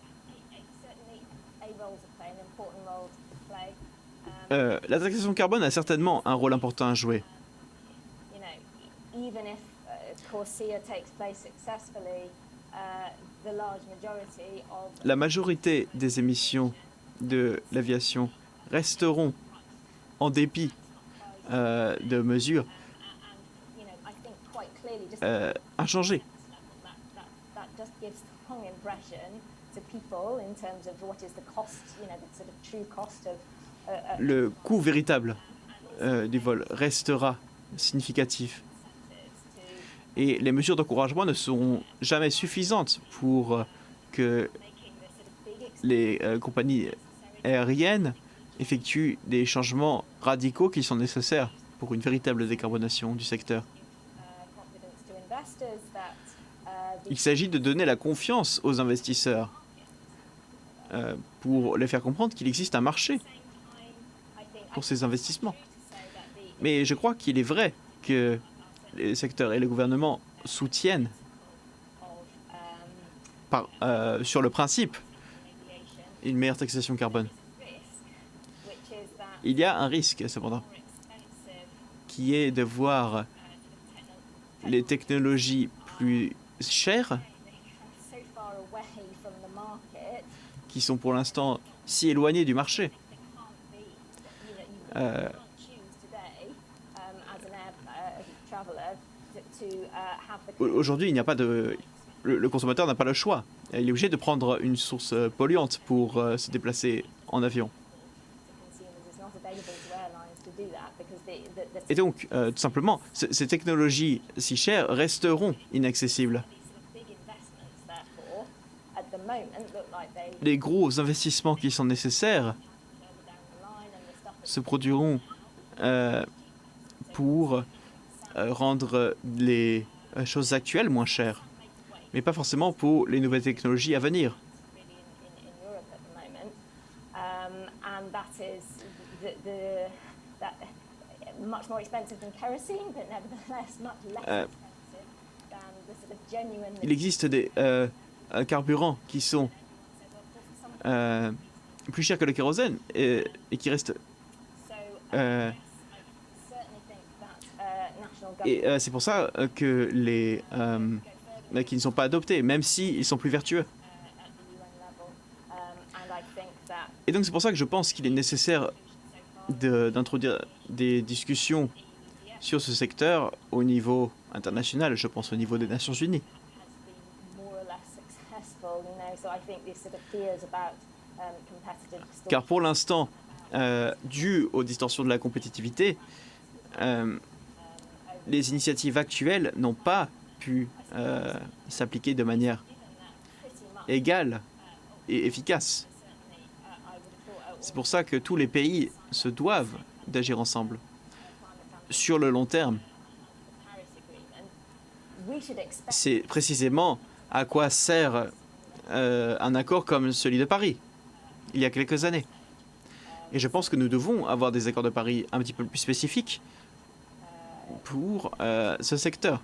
la taxation carbone a certainement un rôle important à jouer. La majorité des émissions de l'aviation resteront, en dépit de mesures, inchangées. Le coût véritable du vol restera significatif. Et les mesures d'encouragement ne seront jamais suffisantes pour que les compagnies aériennes effectuent des changements radicaux qui sont nécessaires pour une véritable décarbonation du secteur. Il s'agit de donner la confiance aux investisseurs pour les faire comprendre qu'il existe un marché pour ces investissements. Mais je crois qu'il est vrai que les secteurs et les gouvernements soutiennent sur le principe une meilleure taxation carbone. Il y a un risque, cependant, qui est de voir les technologies plus chères, qui sont pour l'instant si éloignées du marché. Aujourd'hui, il n'y a pas de... Le consommateur n'a pas le choix. Il est obligé de prendre une source polluante pour se déplacer en avion. Et donc, tout simplement, ces technologies si chères resteront inaccessibles. Les gros investissements qui sont nécessaires se produiront pour rendre les choses actuelles moins chères, mais pas forcément pour les nouvelles technologies à venir. Il existe des carburants qui sont plus chers que le kérosène et qui restent... c'est pour ça que qui ne sont pas adoptés, même s'ils sont plus vertueux. Et donc c'est pour ça que je pense qu'il est nécessaire d'introduire des discussions sur ce secteur au niveau international, je pense au niveau des Nations Unies. Car pour l'instant, dû aux distorsions de la compétitivité, les initiatives actuelles n'ont pas pu s'appliquer de manière égale et efficace. C'est pour ça que tous les pays se doivent d'agir ensemble sur le long terme. C'est précisément à quoi sert un accord comme celui de Paris, il y a quelques années. Et je pense que nous devons avoir des accords de Paris un petit peu plus spécifiques pour ce secteur.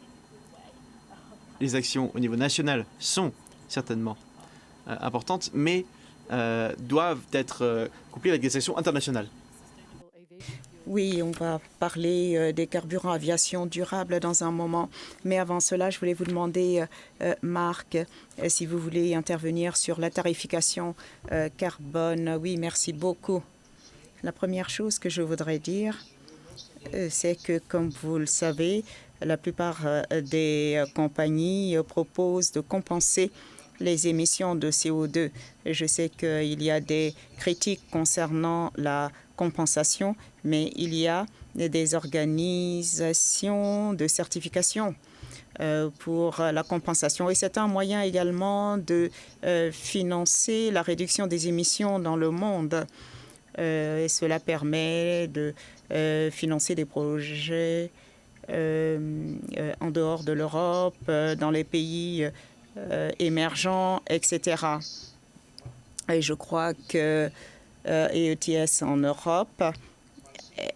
Les actions au niveau national sont certainement importantes, mais doivent être couplées avec des actions internationales. Oui, on va parler des carburants aviation durable dans un moment. Mais avant cela, je voulais vous demander, Marc, si vous voulez intervenir sur la tarification carbone. Oui, merci beaucoup. La première chose que je voudrais dire, c'est que, comme vous le savez, la plupart des compagnies proposent de compenser les émissions de CO2. Je sais qu'il y a des critiques concernant la compensation, mais il y a des organisations de certification pour la compensation. Et c'est un moyen également de financer la réduction des émissions dans le monde. Et cela permet de financer des projets en dehors de l'Europe, dans les pays émergents, etc. Et je crois que ETS en Europe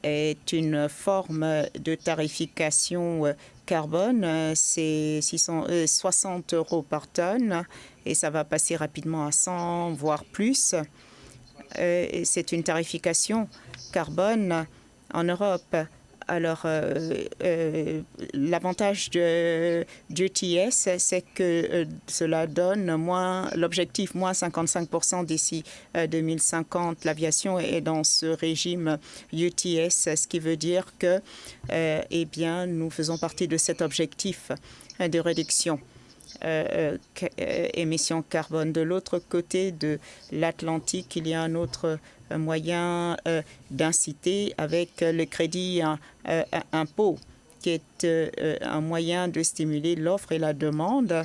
est une forme de tarification carbone. C'est 60 € par tonne et ça va passer rapidement à 100, voire plus. C'est une tarification carbone en Europe. Alors, l'avantage du ETS, c'est que cela donne l'objectif moins 55% d'ici 2050. L'aviation est dans ce régime ETS, ce qui veut dire que, eh bien, nous faisons partie de cet objectif de réduction émissions carbone. De l'autre côté de l'Atlantique, il y a un autre moyen d'inciter avec le crédit impôt, qui est un moyen de stimuler l'offre et la demande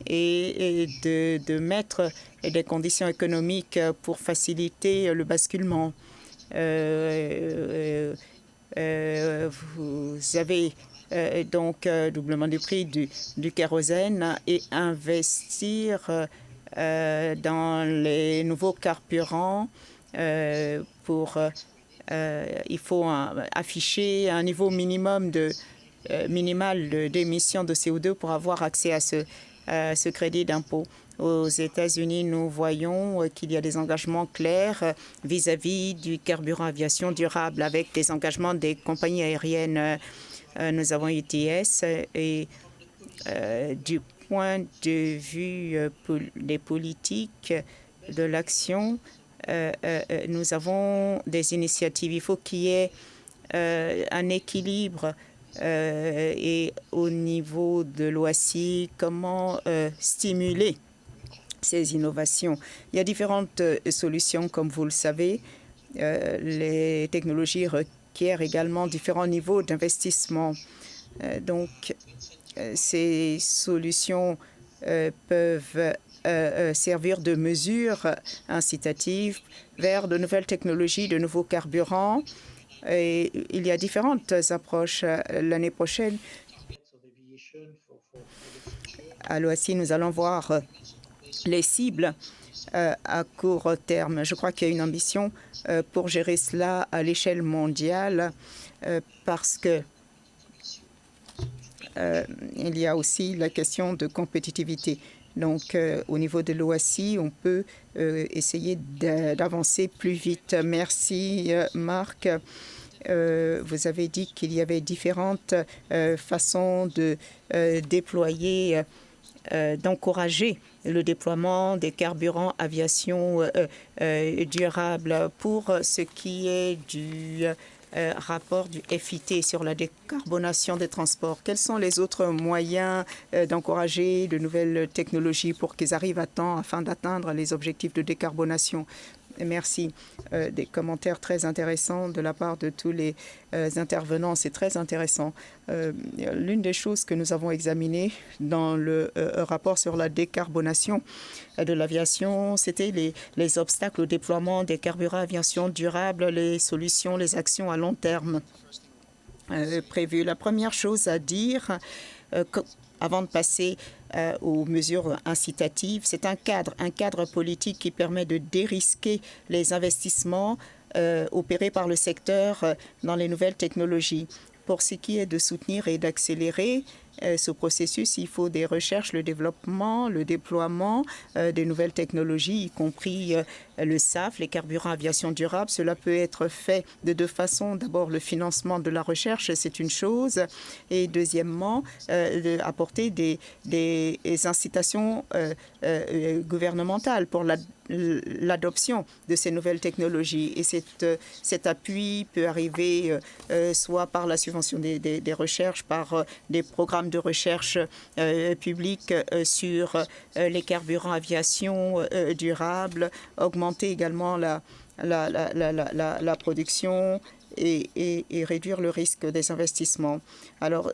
et de mettre des conditions économiques pour faciliter le basculement. Vous avez donc doublement du prix du kérosène et investir dans les nouveaux carburants il faut afficher un niveau minimal d'émissions de CO2 pour avoir accès à ce crédit d'impôt. Aux États-Unis, nous voyons qu'il y a des engagements clairs vis-à-vis du carburant aviation durable avec des engagements des compagnies aériennes. Nous avons ETS et du point de vue des politiques de l'action, nous avons des initiatives. Il faut qu'il y ait un équilibre et au niveau de l'OACI, comment stimuler ces innovations. Il y a différentes solutions, comme vous le savez. Les technologies requièrent également différents niveaux d'investissement. Donc, ces solutions peuvent servir de mesures incitatives vers de nouvelles technologies, de nouveaux carburants. Et il y a différentes approches. L'année prochaine, à l'OACI, nous allons voir les cibles à court terme. Je crois qu'il y a une ambition pour gérer cela à l'échelle mondiale parce que il y a aussi la question de compétitivité. Donc, au niveau de l'OACI, on peut essayer d'avancer plus vite. Merci, Marc. Vous avez dit qu'il y avait différentes façons de déployer, d'encourager le déploiement des carburants aviation durables. Pour ce qui est du rapport du FIT sur la décarbonation des transports, quels sont les autres moyens d'encourager de nouvelles technologies pour qu'ils arrivent à temps afin d'atteindre les objectifs de décarbonation? Merci. Des commentaires très intéressants de la part de tous les intervenants. C'est très intéressant. L'une des choses que nous avons examinées dans le rapport sur la décarbonation de l'aviation, c'était les obstacles au déploiement des carburants aviation durables, les solutions, les actions à long terme prévues. La première chose à dire, avant de passer aux mesures incitatives, c'est un cadre politique qui permet de dérisquer les investissements opérés par le secteur dans les nouvelles technologies. Pour ce qui est de soutenir et d'accélérer ce processus, il faut des recherches, le développement, le déploiement des nouvelles technologies, y compris le SAF, les carburants aviation durable. Cela peut être fait de deux façons. D'abord, le financement de la recherche, c'est une chose. Et deuxièmement, apporter des incitations gouvernementales pour l'adoption de ces nouvelles technologies. Et cet appui peut arriver soit par la subvention des recherches, par des programmes de recherche publique sur les carburants aviation durable, augmenter également la production et réduire le risque des investissements. Alors,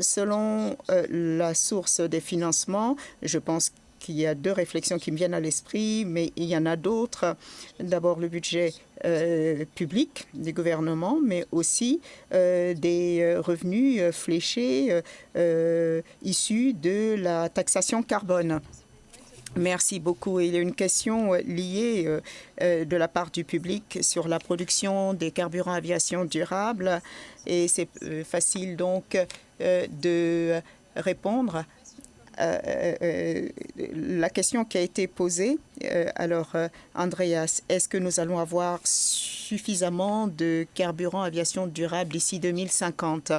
selon la source des financements, je pense qu'il y a deux réflexions qui me viennent à l'esprit, mais il y en a d'autres. D'abord, le budget public du gouvernement, mais aussi des revenus fléchés issus de la taxation carbone. Merci beaucoup. Il y a une question liée de la part du public sur la production des carburants aviation durable et c'est facile donc de répondre. La question qui a été posée, Andreas, est-ce que nous allons avoir suffisamment de carburant aviation durable d'ici 2050?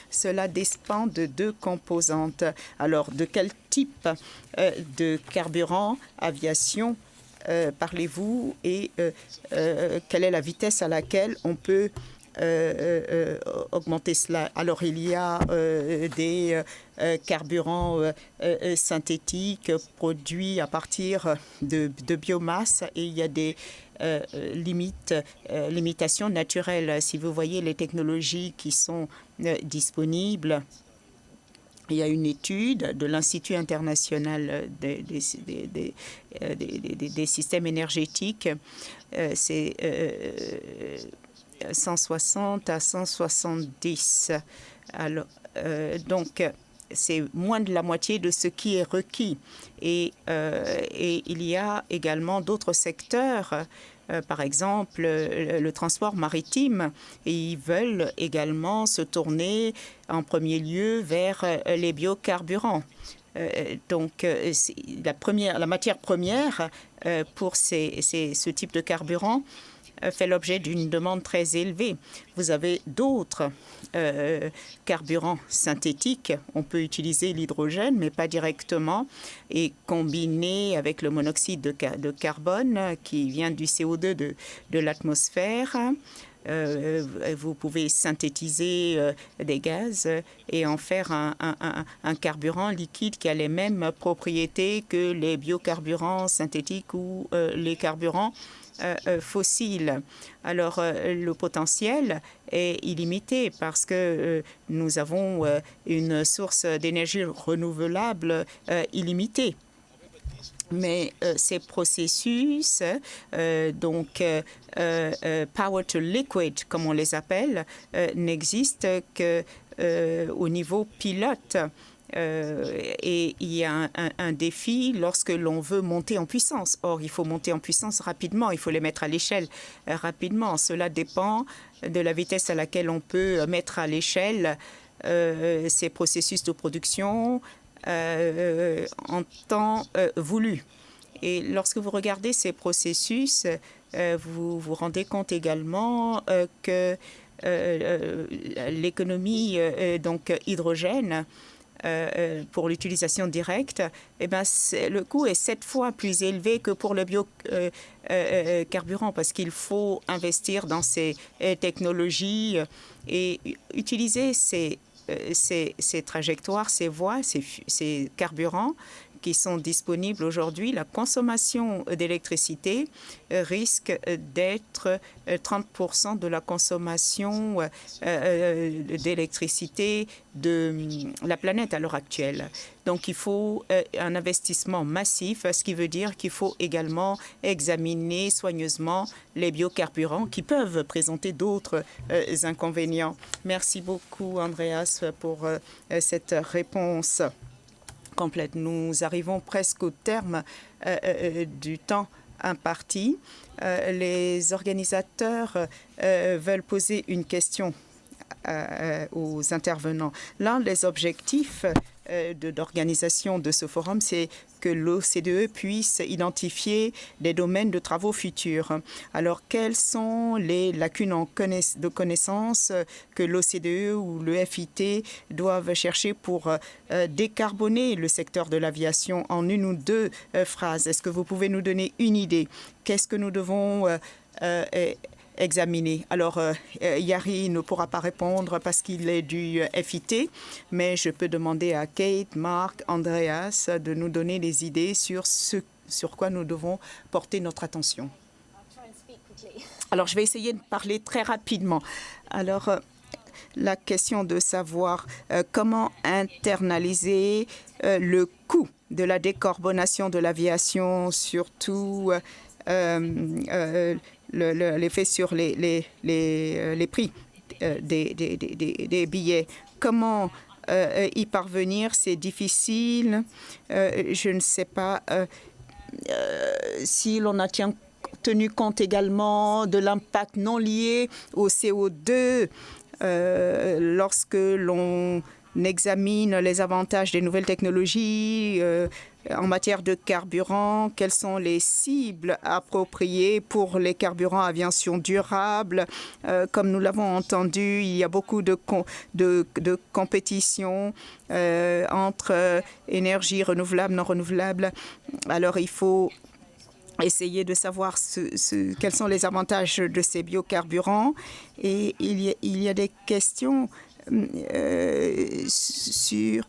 Cela dépend de deux composantes. Alors, de quel type de carburant aviation parlez-vous et quelle est la vitesse à laquelle on peut augmenter cela? Alors, il y a des carburants synthétiques produits à partir de biomasse et il y a des limitations naturelles. Si vous voyez les technologies qui sont disponibles, il y a une étude de l'Institut international des systèmes énergétiques. C'est 160 à 170. Alors, donc, c'est moins de la moitié de ce qui est requis. Et il y a également d'autres secteurs, par exemple le transport maritime. Et ils veulent également se tourner en premier lieu vers les biocarburants. Donc, la matière première pour ce type de carburant fait l'objet d'une demande très élevée. Vous avez d'autres carburants synthétiques. On peut utiliser l'hydrogène, mais pas directement, et combiner avec le monoxyde de carbone qui vient du CO2 de l'atmosphère. Vous pouvez synthétiser des gaz et en faire un carburant liquide qui a les mêmes propriétés que les biocarburants synthétiques ou les carburants fossiles. Alors, le potentiel est illimité parce que nous avons une source d'énergie renouvelable illimitée. Mais ces processus, power to liquid, comme on les appelle, n'existent qu'au niveau pilote. Et il y a un défi lorsque l'on veut monter en puissance. Or, il faut monter en puissance rapidement, il faut les mettre à l'échelle rapidement. Cela dépend de la vitesse à laquelle on peut mettre à l'échelle ces processus de production en temps voulu. Et lorsque vous regardez ces processus, vous vous rendez compte également que l'économie hydrogène pour l'utilisation directe, le coût est 7 fois plus élevé que pour le biocarburant parce qu'il faut investir dans ces technologies et utiliser ces trajectoires, ces voies, ces carburants qui sont disponibles aujourd'hui, la consommation d'électricité risque d'être 30% de la consommation d'électricité de la planète à l'heure actuelle. Donc, il faut un investissement massif, ce qui veut dire qu'il faut également examiner soigneusement les biocarburants qui peuvent présenter d'autres inconvénients. Merci beaucoup, Andreas, pour cette réponse complète. Nous arrivons presque au terme du temps imparti. Les organisateurs veulent poser une question aux intervenants. L'un des objectifs d'organisation de ce forum, c'est que l'OCDE puisse identifier des domaines de travaux futurs. Alors, quelles sont les lacunes de connaissances que l'OCDE ou le FIT doivent chercher pour décarboner le secteur de l'aviation en une ou deux phrases? Est-ce que vous pouvez nous donner une idée? Qu'est-ce que nous devons examiner? Alors, Yari ne pourra pas répondre parce qu'il est du FIT, mais je peux demander à Kate, Marc, Andreas de nous donner des idées sur ce sur quoi nous devons porter notre attention. Alors, je vais essayer de parler très rapidement. Alors, la question de savoir comment internaliser le coût de la décarbonation de l'aviation, surtout l'effet sur les prix des billets. Comment y parvenir? C'est difficile. Je ne sais pas si l'on a tenu compte également de l'impact non lié au CO2 lorsque l'on examine les avantages des nouvelles technologies en matière de carburant, quelles sont les cibles appropriées pour les carburants à aviation durable. Comme nous l'avons entendu, il y a beaucoup de compétition entre énergies renouvelables, non renouvelables. Alors, il faut essayer de savoir quels sont les avantages de ces biocarburants. Et il y a des questions sur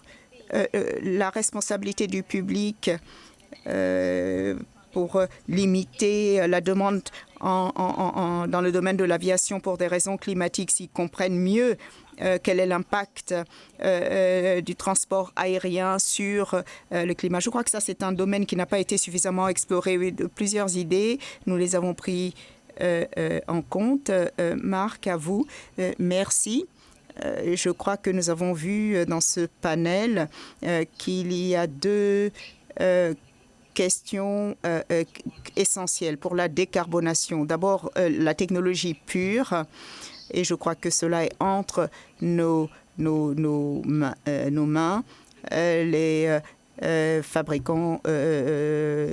la responsabilité du public pour limiter la demande dans le domaine de l'aviation pour des raisons climatiques, s'ils comprennent mieux quel est l'impact du transport aérien sur le climat. Je crois que ça, c'est un domaine qui n'a pas été suffisamment exploré. De plusieurs idées, nous les avons pris en compte. Marc, à vous, merci. Je crois que nous avons vu dans ce panel qu'il y a deux questions essentielles pour la décarbonation. D'abord, la technologie pure, et je crois que cela est entre nos mains. Les fabricants,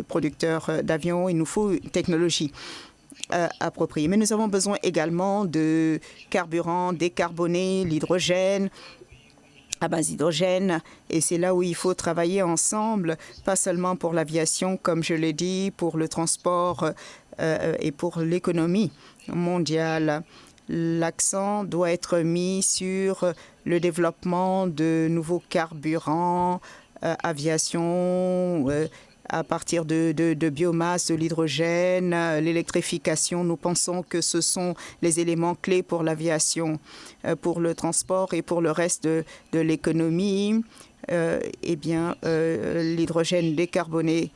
producteurs d'avions, il nous faut une technologie appropriée. Mais nous avons besoin également de carburant décarboné, l'hydrogène, à base d'hydrogène. Et c'est là où il faut travailler ensemble, pas seulement pour l'aviation, comme je l'ai dit, pour le transport et pour l'économie mondiale. L'accent doit être mis sur le développement de nouveaux carburants, aviation, à partir de biomasse, de l'hydrogène, l'électrification. Nous pensons que ce sont les éléments clés pour l'aviation, pour le transport et pour le reste de l'économie. L'hydrogène décarboné,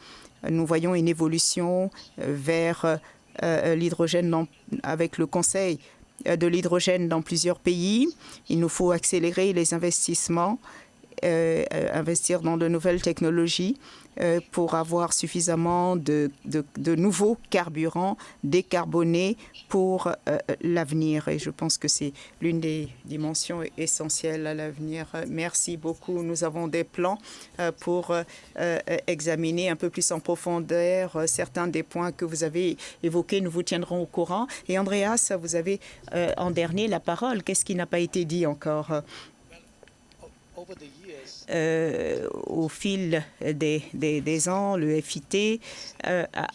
nous voyons une évolution vers l'hydrogène avec le Conseil de l'hydrogène dans plusieurs pays. Il nous faut accélérer les investissements, investir dans de nouvelles technologies pour avoir suffisamment de nouveaux carburants décarbonés pour l'avenir. Et je pense que c'est l'une des dimensions essentielles à l'avenir. Merci beaucoup. Nous avons des plans pour examiner un peu plus en profondeur certains des points que vous avez évoqués. Nous vous tiendrons au courant. Et Andreas, vous avez en dernier la parole. Qu'est-ce qui n'a pas été dit encore? Au fil des ans, le FIT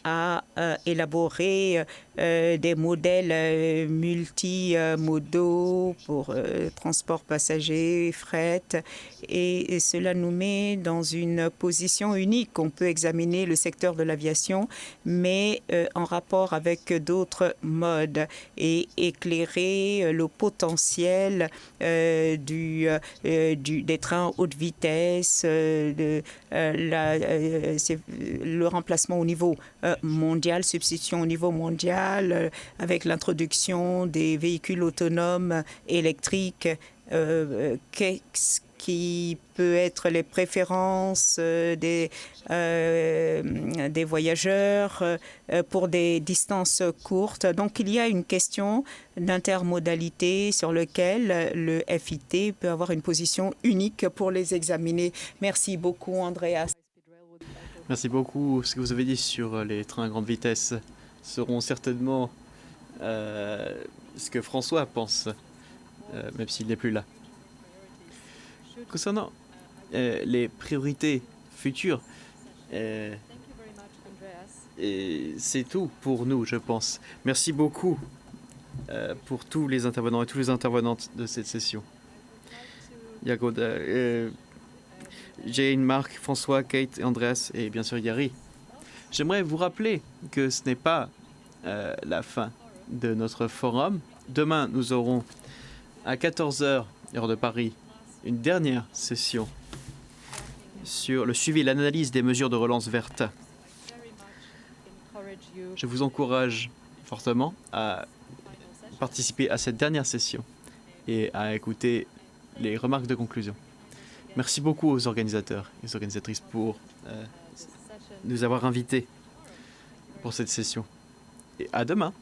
a élaboré des modèles multimodaux pour transport passager, fret, et cela nous met dans une position unique. On peut examiner le secteur de l'aviation, mais en rapport avec d'autres modes et éclairer le potentiel des trains haute vitesse, le remplacement au niveau mondial, substitution au niveau mondial, avec l'introduction des véhicules autonomes électriques. Qu'est-ce qui peut être les préférences des voyageurs pour des distances courtes. Donc, il y a une question d'intermodalité sur laquelle le FIT peut avoir une position unique pour les examiner. Merci beaucoup, Andreas. Merci beaucoup. Ce que vous avez dit sur les trains à grande vitesse seront certainement ce que François pense, même s'il n'est plus là. Concernant les priorités futures, c'est tout pour nous, je pense. Merci beaucoup pour tous les intervenants et toutes les intervenantes de cette session. Yagoda, Jane, Marc, François, Kate, Andreas et bien sûr Yari. J'aimerais vous rappeler que ce n'est pas la fin de notre forum. Demain, nous aurons à 14 h, heure de Paris, une dernière session sur le suivi et l'analyse des mesures de relance verte. Je vous encourage fortement à participer à cette dernière session et à écouter les remarques de conclusion. Merci beaucoup aux organisateurs et aux organisatrices pour nous avoir invités pour cette session. Et à demain.